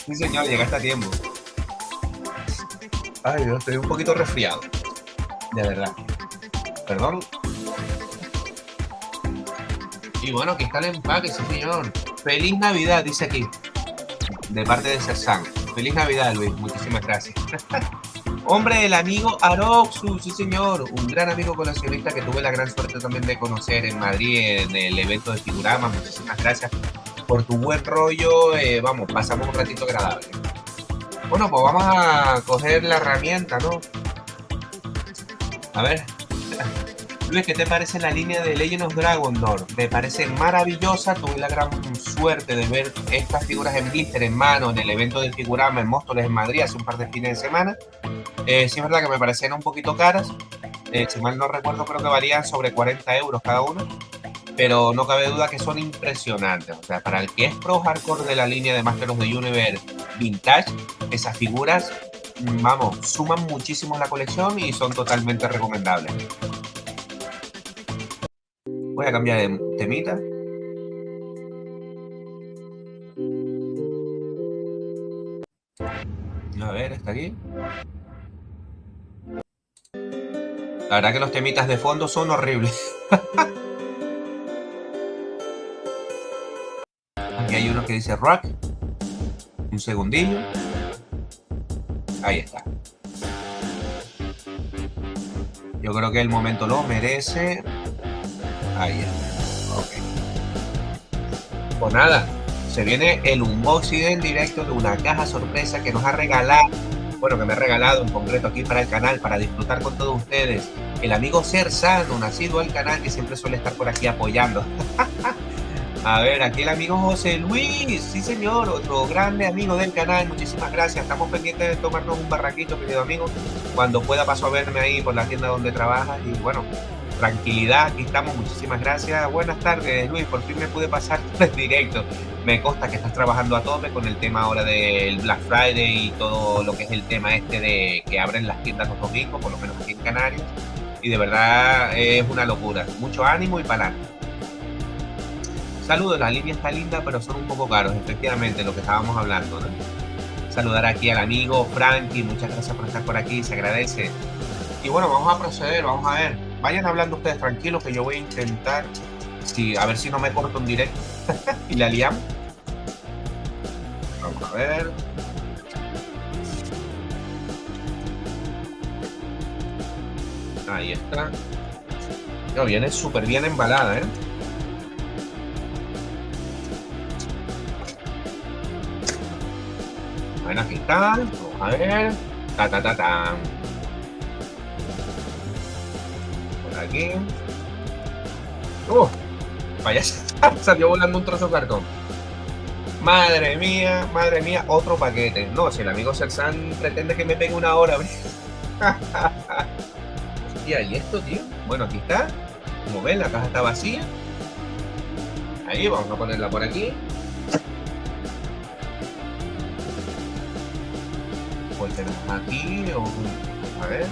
Speaker 1: Sí, señor, llegaste a tiempo. Ay, Dios, estoy un poquito resfriado. De verdad. Perdón. Y bueno, aquí está el empaque, sí, señor. Feliz Navidad, dice aquí. De parte de Sersan. Feliz Navidad, Luis. Muchísimas gracias. Hombre, el amigo Aroxu, sí, señor. Un gran amigo coleccionista que tuve la gran suerte también de conocer en Madrid en el evento de Figurama. Muchísimas gracias por tu buen rollo. Vamos, pasamos un ratito agradable. Bueno, pues vamos a coger la herramienta, ¿no? A ver. Luis, ¿qué te parece la línea de Legend of Dragonlord? Me parece maravillosa. Tuve la gran suerte de ver estas figuras en blister en mano en el evento de Figurama en Móstoles, en Madrid, hace un par de fines de semana. Sí, es verdad que me parecían un poquito caras. Si mal no recuerdo, creo que valían sobre 40 euros cada una. Pero no cabe duda que son impresionantes. O sea, para el que es pro hardcore de la línea de Masters of the Universe Vintage, esas figuras, vamos, suman muchísimo la colección y son totalmente recomendables. Voy a cambiar de temita. A ver, está aquí. La verdad que los temitas de fondo son horribles. Aquí hay uno que dice rock. Un segundillo. Ahí está. Yo creo que el momento lo merece. Ahí está. Ok. Pues nada, se viene el unboxing en directo de una caja sorpresa que nos ha regalado, bueno, que me ha regalado en concreto aquí para el canal, para disfrutar con todos ustedes, el amigo Sersan, un asiduo al canal que siempre suele estar por aquí apoyando. A ver, aquí el amigo José Luis, sí señor, otro grande amigo del canal, muchísimas gracias. Estamos pendientes de tomarnos un barraquito, querido amigo. Cuando pueda paso a verme ahí por la tienda donde trabajas y bueno, tranquilidad, aquí estamos, muchísimas gracias. Buenas tardes, Luis, por fin me pude pasar por el directo. Me consta que estás trabajando a tope con el tema ahora del Black Friday y todo lo que es el tema este de que abren las tiendas los domingos, por lo menos aquí en Canarias. Y de verdad es una locura. Mucho ánimo y para adelante. Saludos, la línea está linda, pero son un poco caros, efectivamente, lo que estábamos hablando, ¿no? Saludar aquí al amigo Frankie, muchas gracias por estar por aquí, se agradece. Y bueno, vamos a proceder, vamos a ver. Vayan hablando ustedes tranquilos que yo voy a intentar, a ver si no me corto en directo y la liamos. Vamos a ver. Ahí está. No, viene súper bien embalada, ¿eh? Bueno, aquí está. Vamos a ver. Ta. Por aquí. Vaya, salió volando un trozo de cartón. Madre mía, otro paquete. No, si el amigo Sersan pretende que me pegue una hora. Hostia, ¿y esto, tío? Bueno, aquí está. Como ven, la caja está vacía. Ahí, vamos a ponerla por aquí. Pues tenemos aquí. A ver.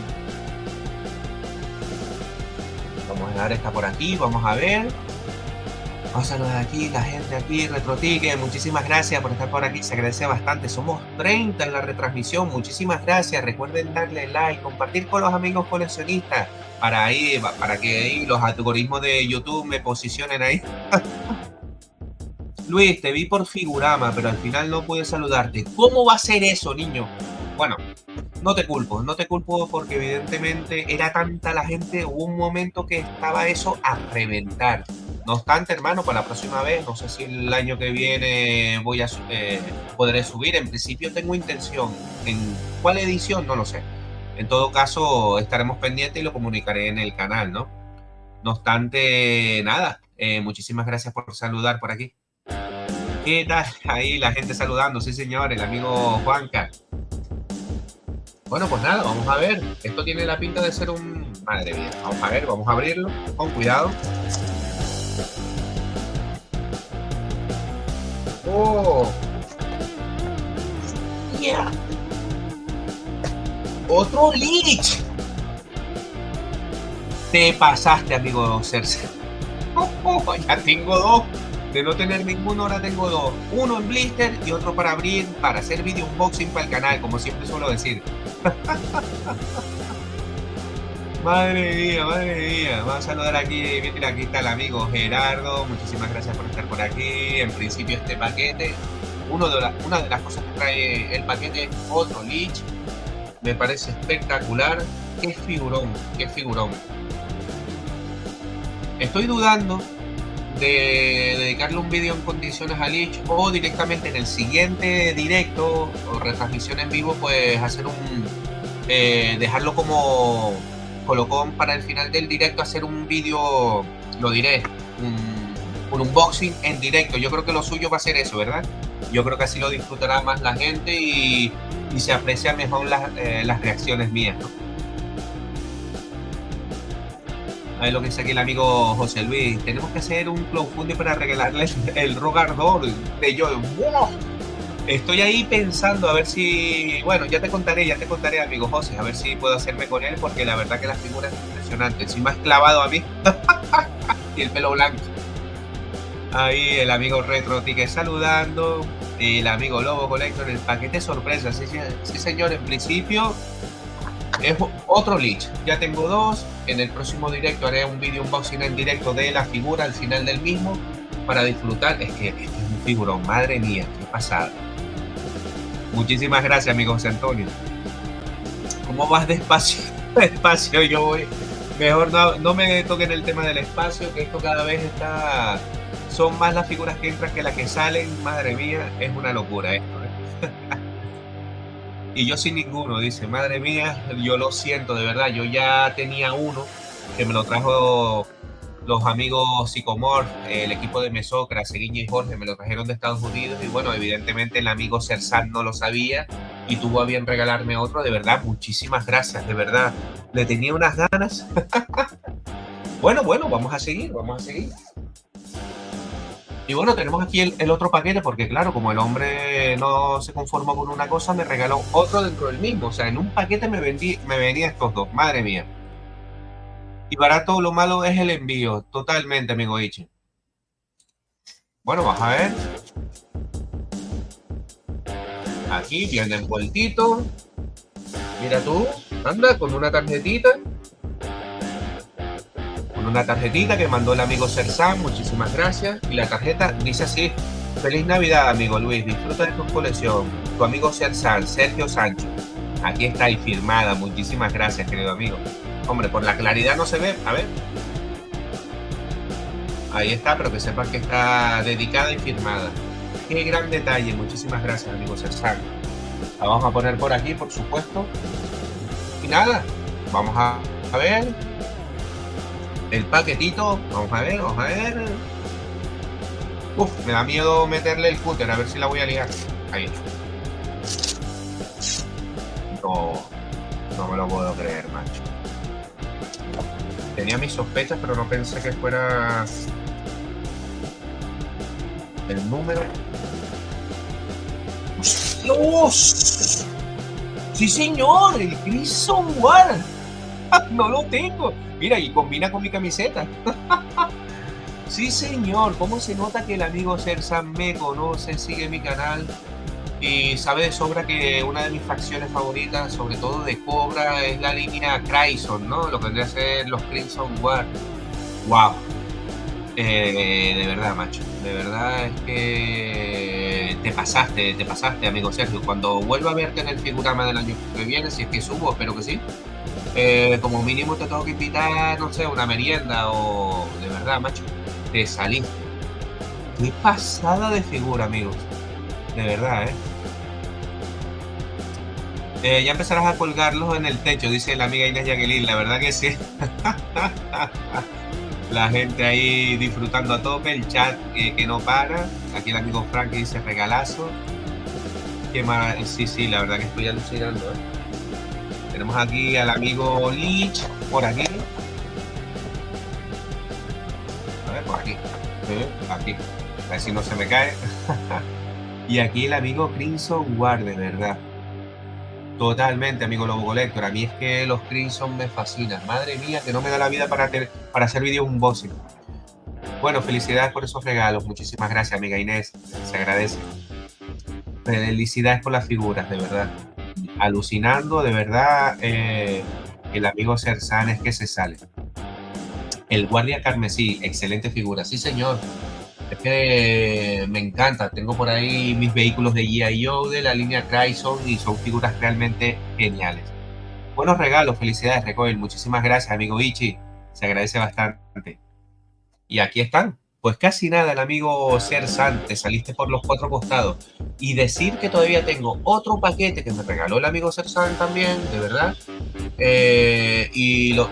Speaker 1: Vamos a dejar esta por aquí, vamos a ver. Vamos a saludar aquí, la gente aquí, RetroTicket, muchísimas gracias por estar por aquí, se agradece bastante. Somos 30 en la retransmisión, muchísimas gracias. Recuerden darle like, compartir con los amigos coleccionistas para que ahí los algoritmos de YouTube me posicionen ahí. Luis, te vi por Figurama, pero al final no pude saludarte. ¿Cómo va a ser eso, niño? Bueno, no te culpo porque evidentemente era tanta la gente, hubo un momento que estaba eso a reventar. No obstante, hermano, para la próxima vez, no sé si el año que viene podré subir. En principio tengo intención. ¿En cuál edición? No lo sé. En todo caso, estaremos pendientes y lo comunicaré en el canal, ¿no? No obstante, nada. Muchísimas gracias por saludar por aquí. ¿Qué tal? Ahí la gente saludando. Sí, señor, el amigo Juanca. Bueno, pues nada, vamos a ver. Esto tiene la pinta de ser un... Madre mía. Vamos a ver, vamos a abrirlo. Con cuidado. ¡Oh! ¡Yeah! ¡Otro Lich! Te pasaste, amigo Cersei. Ya tengo dos. De no tener ninguno, ahora tengo dos. Uno en blister y otro para abrir, para hacer video unboxing para el canal, como siempre suelo decir. Madre mía. Vamos a saludar aquí. Mira, aquí está el amigo Gerardo. Muchísimas gracias por estar por aquí. En principio este paquete, una de las cosas que trae el paquete es otro Lich. Me parece espectacular. Qué figurón. Estoy dudando de dedicarle un vídeo en condiciones a Lich o directamente en el siguiente directo o retransmisión en vivo, pues hacer dejarlo como colocón para el final del directo, hacer un vídeo, lo diré, un unboxing en directo. Yo creo que lo suyo va a ser eso, ¿verdad? Yo creo que así lo disfrutará más la gente y se aprecian mejor las reacciones mías, ¿no? Ahí lo que dice aquí el amigo José Luis. Tenemos que hacer un crowdfunding para regalarle el Rogardor de yo. ¡Wow! Estoy ahí pensando a ver si... Bueno, ya te contaré, amigo José, a ver si puedo hacerme con él, porque la verdad que la figura es impresionante. Si me has clavado a mí. Y el pelo blanco. Ahí el amigo RetroTicket saludando. El amigo Lobo Collector, el paquete sorpresa. Sí, señor, en principio... Es otro Lich, ya tengo dos. En el próximo directo haré un video unboxing en directo de la figura al final del mismo para disfrutar. Es que es un figurón, madre mía, qué pasada. Muchísimas gracias, amigo José Antonio. ¿Cómo vas despacio? Despacio yo voy. Mejor no me toquen el tema del espacio, que esto cada vez está... Son más las figuras que entran que las que salen. Madre mía, es una locura esto, ¿eh? Y yo sin ninguno, dice, madre mía, yo lo siento, de verdad, yo ya tenía uno que me lo trajo los amigos Psicomorph, el equipo de Mesocra, Seguiña y Jorge, me lo trajeron de Estados Unidos y bueno, evidentemente el amigo Sersan no lo sabía y tuvo a bien regalarme otro, de verdad, muchísimas gracias, de verdad, le tenía unas ganas. Bueno, vamos a seguir. Y bueno, tenemos aquí el otro paquete porque claro, como el hombre no se conformó con una cosa, me regaló otro dentro del mismo. O sea, en un paquete me venía estos dos. Madre mía. Y barato, lo malo es el envío. Totalmente, amigo Ichi. Bueno, vamos a ver. Aquí viene envueltito. Mira tú, anda, con una tarjetita. Una tarjetita que mandó el amigo Sersan, muchísimas gracias. Y la tarjeta dice así: feliz Navidad, amigo Luis, disfruta de tu colección. Tu amigo Sersan, Sergio Sancho. Aquí está y firmada, muchísimas gracias, querido amigo. Hombre, por la claridad no se ve, a ver. Ahí está, pero que sepas que está dedicada y firmada. Qué gran detalle, muchísimas gracias, amigo Sersan. La vamos a poner por aquí, por supuesto. Y nada, vamos a ver el paquetito, vamos a ver. Uf, me da miedo meterle el cúter, a ver si la voy a liar. Ahí. No, no me lo puedo creer, macho. Tenía mis sospechas, pero no pensé que fuera el número. ¡Dios! ¡Sí, señor! ¡El Crimson War! ¡No lo tengo! Mira, y combina con mi camiseta. Sí, señor. ¿Cómo se nota que el amigo Sersan me conoce, sigue mi canal y sabe de sobra que una de mis facciones favoritas, sobre todo de Cobra, es la línea Crimson, ¿no? Lo que vendría a ser los Crimson War. ¡Wow! De verdad, macho. De verdad es que te pasaste, amigo Sergio. Cuando vuelva a verte en el figurama del año que viene, si es que subo, espero que sí. Como mínimo te tengo que invitar, no sé, una merienda o de verdad, macho. Te saliste. Qué pasada de figura, amigos. De verdad, ¿eh? Ya empezarás a colgarlos en el techo, dice la amiga Inés Jacqueline. La verdad que sí. La gente ahí disfrutando a tope, el chat que no para. Aquí el amigo Frank que dice regalazo. Sí, sí, la verdad que estoy alucinando, ¿eh? Tenemos aquí al amigo Lich por aquí. A ver, por aquí. Aquí. A ver si no se me cae. Y aquí el amigo Crimson War, de verdad. Totalmente, amigo Lobo Collector. A mí es que los Crimson me fascinan. Madre mía, que no me da la vida para hacer vídeo unboxing. Bueno, felicidades por esos regalos. Muchísimas gracias, amiga Inés. Se agradece. Felicidades por las figuras, de verdad. Alucinando, de verdad. El amigo Sersan es que se sale. El guardia carmesí, excelente figura. Sí, señor. Es que me encanta. Tengo por ahí mis vehículos de G.I. Joe de la línea Chrysler y son figuras realmente geniales. Buenos regalos, felicidades, Recoil. Muchísimas gracias, amigo Ichi. Se agradece bastante. Y aquí están. Pues casi nada, el amigo Sersan, te saliste por los cuatro costados. Y decir que todavía tengo otro paquete que me regaló el amigo Sersan también, de verdad.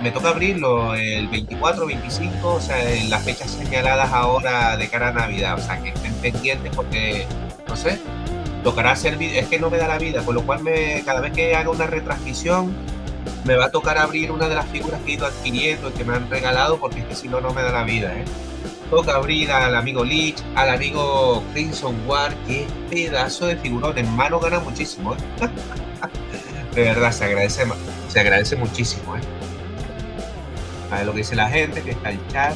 Speaker 1: Me toca abrirlo el 24, 25, o sea, en las fechas señaladas ahora de cara a Navidad. O sea, que estén pendientes porque, no sé, tocará hacer vídeo. Es que no me da la vida, con lo cual cada vez que haga una retransmisión me va a tocar abrir una de las figuras que he ido adquiriendo y que me han regalado porque es que si no, no me da la vida, ¿eh? Toca abrir al amigo Lich, al amigo Crimson War, que es pedazo de figurón. En mano gana muchísimo, ¿eh? De verdad, se agradece muchísimo, ¿eh? A ver lo que dice la gente, que está el chat.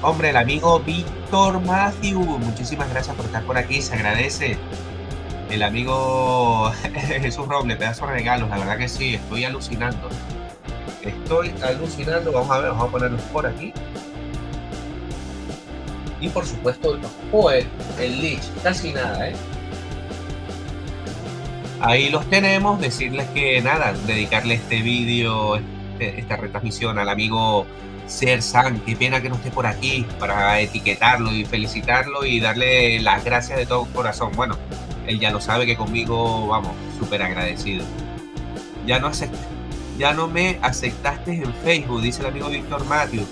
Speaker 1: Hombre, el amigo Víctor Matthew, muchísimas gracias por estar por aquí, se agradece. El amigo Jesús Roble, pedazo de regalos, la verdad que sí, estoy alucinando. Estoy alucinando, vamos a ver, vamos a ponerlos por aquí. Y por supuesto, el Lich, casi nada, ¿eh? Ahí los tenemos, decirles que nada, dedicarle este vídeo, esta retransmisión al amigo Sersan, qué pena que no esté por aquí para etiquetarlo y felicitarlo y darle las gracias de todo corazón. Bueno, él ya lo sabe que conmigo, vamos, súper agradecido. Ya no, ya no me aceptaste en Facebook, dice el amigo Víctor Matthew.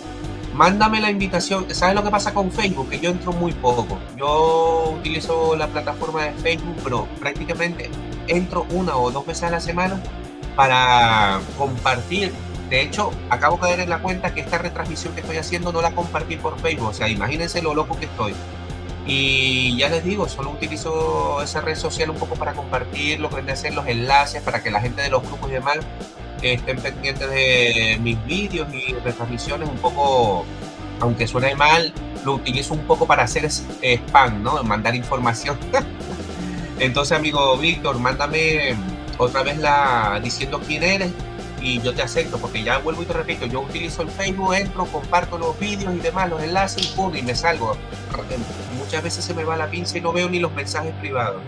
Speaker 1: Mándame la invitación. ¿Sabes lo que pasa con Facebook? Que yo entro muy poco. Yo utilizo la plataforma de Facebook, pero prácticamente entro una o dos veces a la semana para compartir. De hecho, acabo de caer en la cuenta que esta retransmisión que estoy haciendo no la compartí por Facebook. O sea, imagínense lo loco que estoy. Y ya les digo, solo utilizo esa red social un poco para compartir lo que vendría a ser los enlaces, para que la gente de los grupos y demás estén pendientes de mis vídeos y retransmisiones un poco, aunque suene mal, lo utilizo un poco para hacer spam, ¿no? Mandar información. Entonces, amigo Víctor, mándame otra vez diciendo quién eres y yo te acepto, porque ya vuelvo y te repito, yo utilizo el Facebook, entro, comparto los vídeos y demás, los enlaces y pum, y me salgo. Muchas veces se me va la pinza y no veo ni los mensajes privados.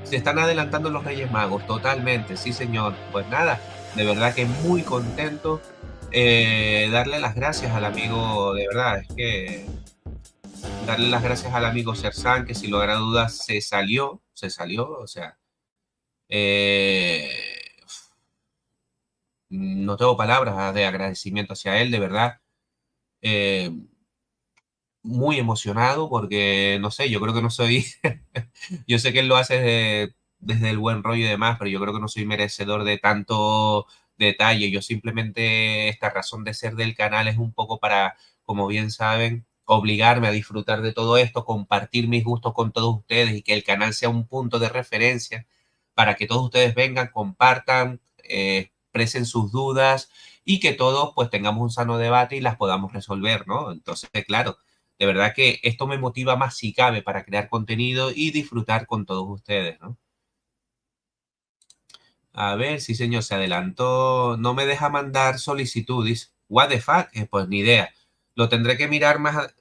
Speaker 1: Se están adelantando los Reyes Magos, totalmente, sí señor. Pues nada, de verdad que muy contento. Darle las gracias al amigo, de verdad, es que darle las gracias al amigo Sersan, que sin lugar a dudas se salió, o sea, eh, no tengo palabras de agradecimiento hacia él, de verdad. Eh, muy emocionado porque, no sé, yo creo que no soy, yo sé que él lo hace desde el buen rollo y demás, pero yo creo que no soy merecedor de tanto detalle. Yo simplemente, esta razón de ser del canal es un poco para, como bien saben, obligarme a disfrutar de todo esto, compartir mis gustos con todos ustedes y que el canal sea un punto de referencia para que todos ustedes vengan, compartan, expresen sus dudas y que todos pues tengamos un sano debate y las podamos resolver, ¿no? Entonces, claro, de verdad que esto me motiva más si cabe para crear contenido y disfrutar con todos ustedes, ¿no? A ver, sí señor, se adelantó. No me deja mandar solicitudes. What the fuck? Pues ni idea. Lo tendré que mirar más,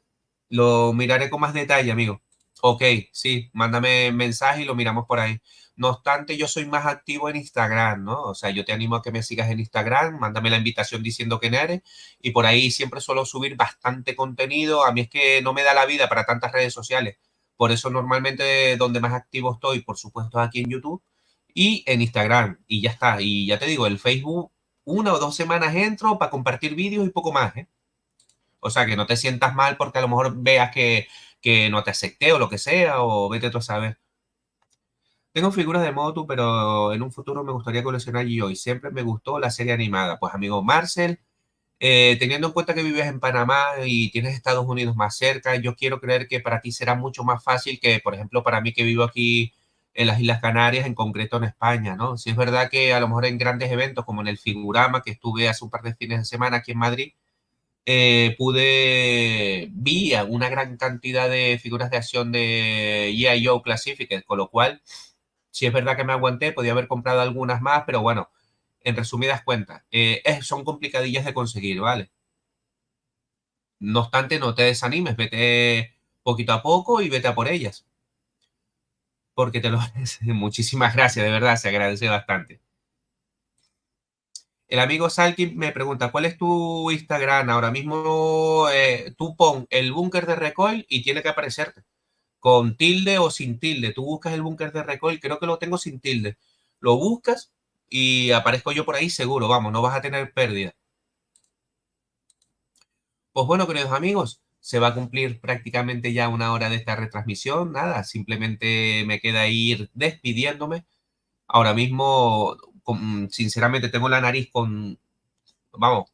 Speaker 1: lo miraré con más detalle, amigo. Ok, sí, mándame mensaje y lo miramos por ahí. No obstante, yo soy más activo en Instagram, ¿no? O sea, yo te animo a que me sigas en Instagram, mándame la invitación diciendo que eres y por ahí siempre suelo subir bastante contenido. A mí es que no me da la vida para tantas redes sociales. Por eso normalmente donde más activo estoy, por supuesto, aquí en YouTube y en Instagram. Y ya está. Y ya te digo, el Facebook, 1 o 2 semanas entro para compartir vídeos y poco más, ¿eh? O sea, que no te sientas mal porque a lo mejor veas que no te acepté o lo que sea, o vete tú a saber. Tengo figuras de Motu, pero en un futuro me gustaría coleccionar yo y siempre me gustó la serie animada. Pues amigo Marcel, teniendo en cuenta que vives en Panamá y tienes Estados Unidos más cerca, yo quiero creer que para ti será mucho más fácil que, por ejemplo, para mí que vivo aquí en las Islas Canarias, en concreto en España, ¿no? Si es verdad que a lo mejor en grandes eventos como en el Figurama, que estuve hace un par de fines de semana aquí en Madrid, vi una gran cantidad de figuras de acción de G.I. Joe Classified, con lo cual, si es verdad que me aguanté, podía haber comprado algunas más, pero bueno, en resumidas cuentas, son complicadillas de conseguir, ¿vale? No obstante, no te desanimes, vete poquito a poco y vete a por ellas, porque te lo muchísimas gracias, de verdad, se agradece bastante. El amigo Salkin me pregunta, ¿cuál es tu Instagram? Ahora mismo tú pon el búnker de recoil y tiene que aparecerte. Con tilde o sin tilde. Tú buscas el búnker de recoil, creo que lo tengo sin tilde. Lo buscas y aparezco yo por ahí seguro, vamos, no vas a tener pérdida. Pues bueno, queridos amigos, se va a cumplir prácticamente ya 1 hora de esta retransmisión. Nada, simplemente me queda ir despidiéndome. Ahora mismo, sinceramente, tengo la nariz con, vamos,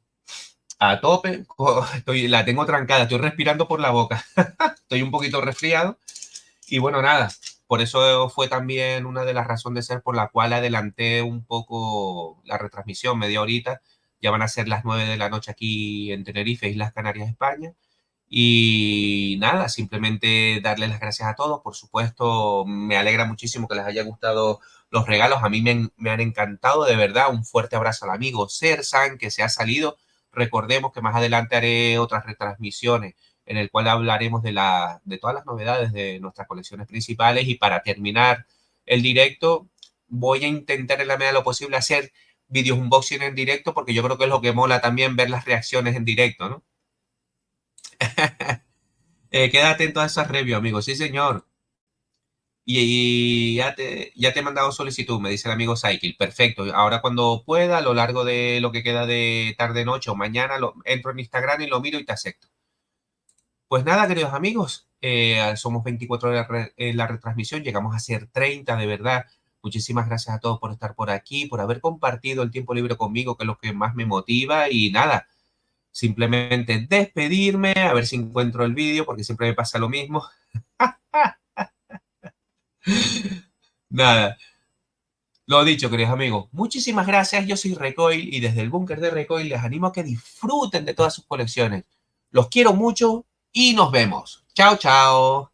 Speaker 1: a tope. La tengo trancada, estoy respirando por la boca. Estoy un poquito resfriado. Y bueno, nada, por eso fue también una de las razones de ser por la cual adelanté un poco la retransmisión, media horita. Ya van a ser las 9 de la noche aquí en Tenerife, Islas Canarias, España. Y nada, simplemente darles las gracias a todos. Por supuesto, me alegra muchísimo que les haya gustado los regalos. A mí me han encantado, de verdad. Un fuerte abrazo al amigo Sersan, que se ha salido. Recordemos que más adelante haré otras retransmisiones en el cual hablaremos de todas las novedades de nuestras colecciones principales. Y para terminar el directo, voy a intentar en la medida de lo posible hacer vídeos unboxing en directo, porque yo creo que es lo que mola también ver las reacciones en directo, ¿no? Queda atento a esas reviews, amigo. Sí, señor. Y ya te he mandado solicitud, me dice el amigo Cycle. Perfecto. Ahora cuando pueda, a lo largo de lo que queda de tarde, noche o mañana, entro en Instagram y lo miro y te acepto. Pues nada, queridos amigos, somos 24 horas en la retransmisión, llegamos a ser 30, de verdad. Muchísimas gracias a todos por estar por aquí, por haber compartido el tiempo libre conmigo, que es lo que más me motiva. Y nada, simplemente despedirme, a ver si encuentro el vídeo, porque siempre me pasa lo mismo. Nada, lo dicho, queridos amigos, muchísimas gracias. Yo soy Recoil y desde el búnker de Recoil les animo a que disfruten de todas sus colecciones. Los quiero mucho y nos vemos. Chao, chao.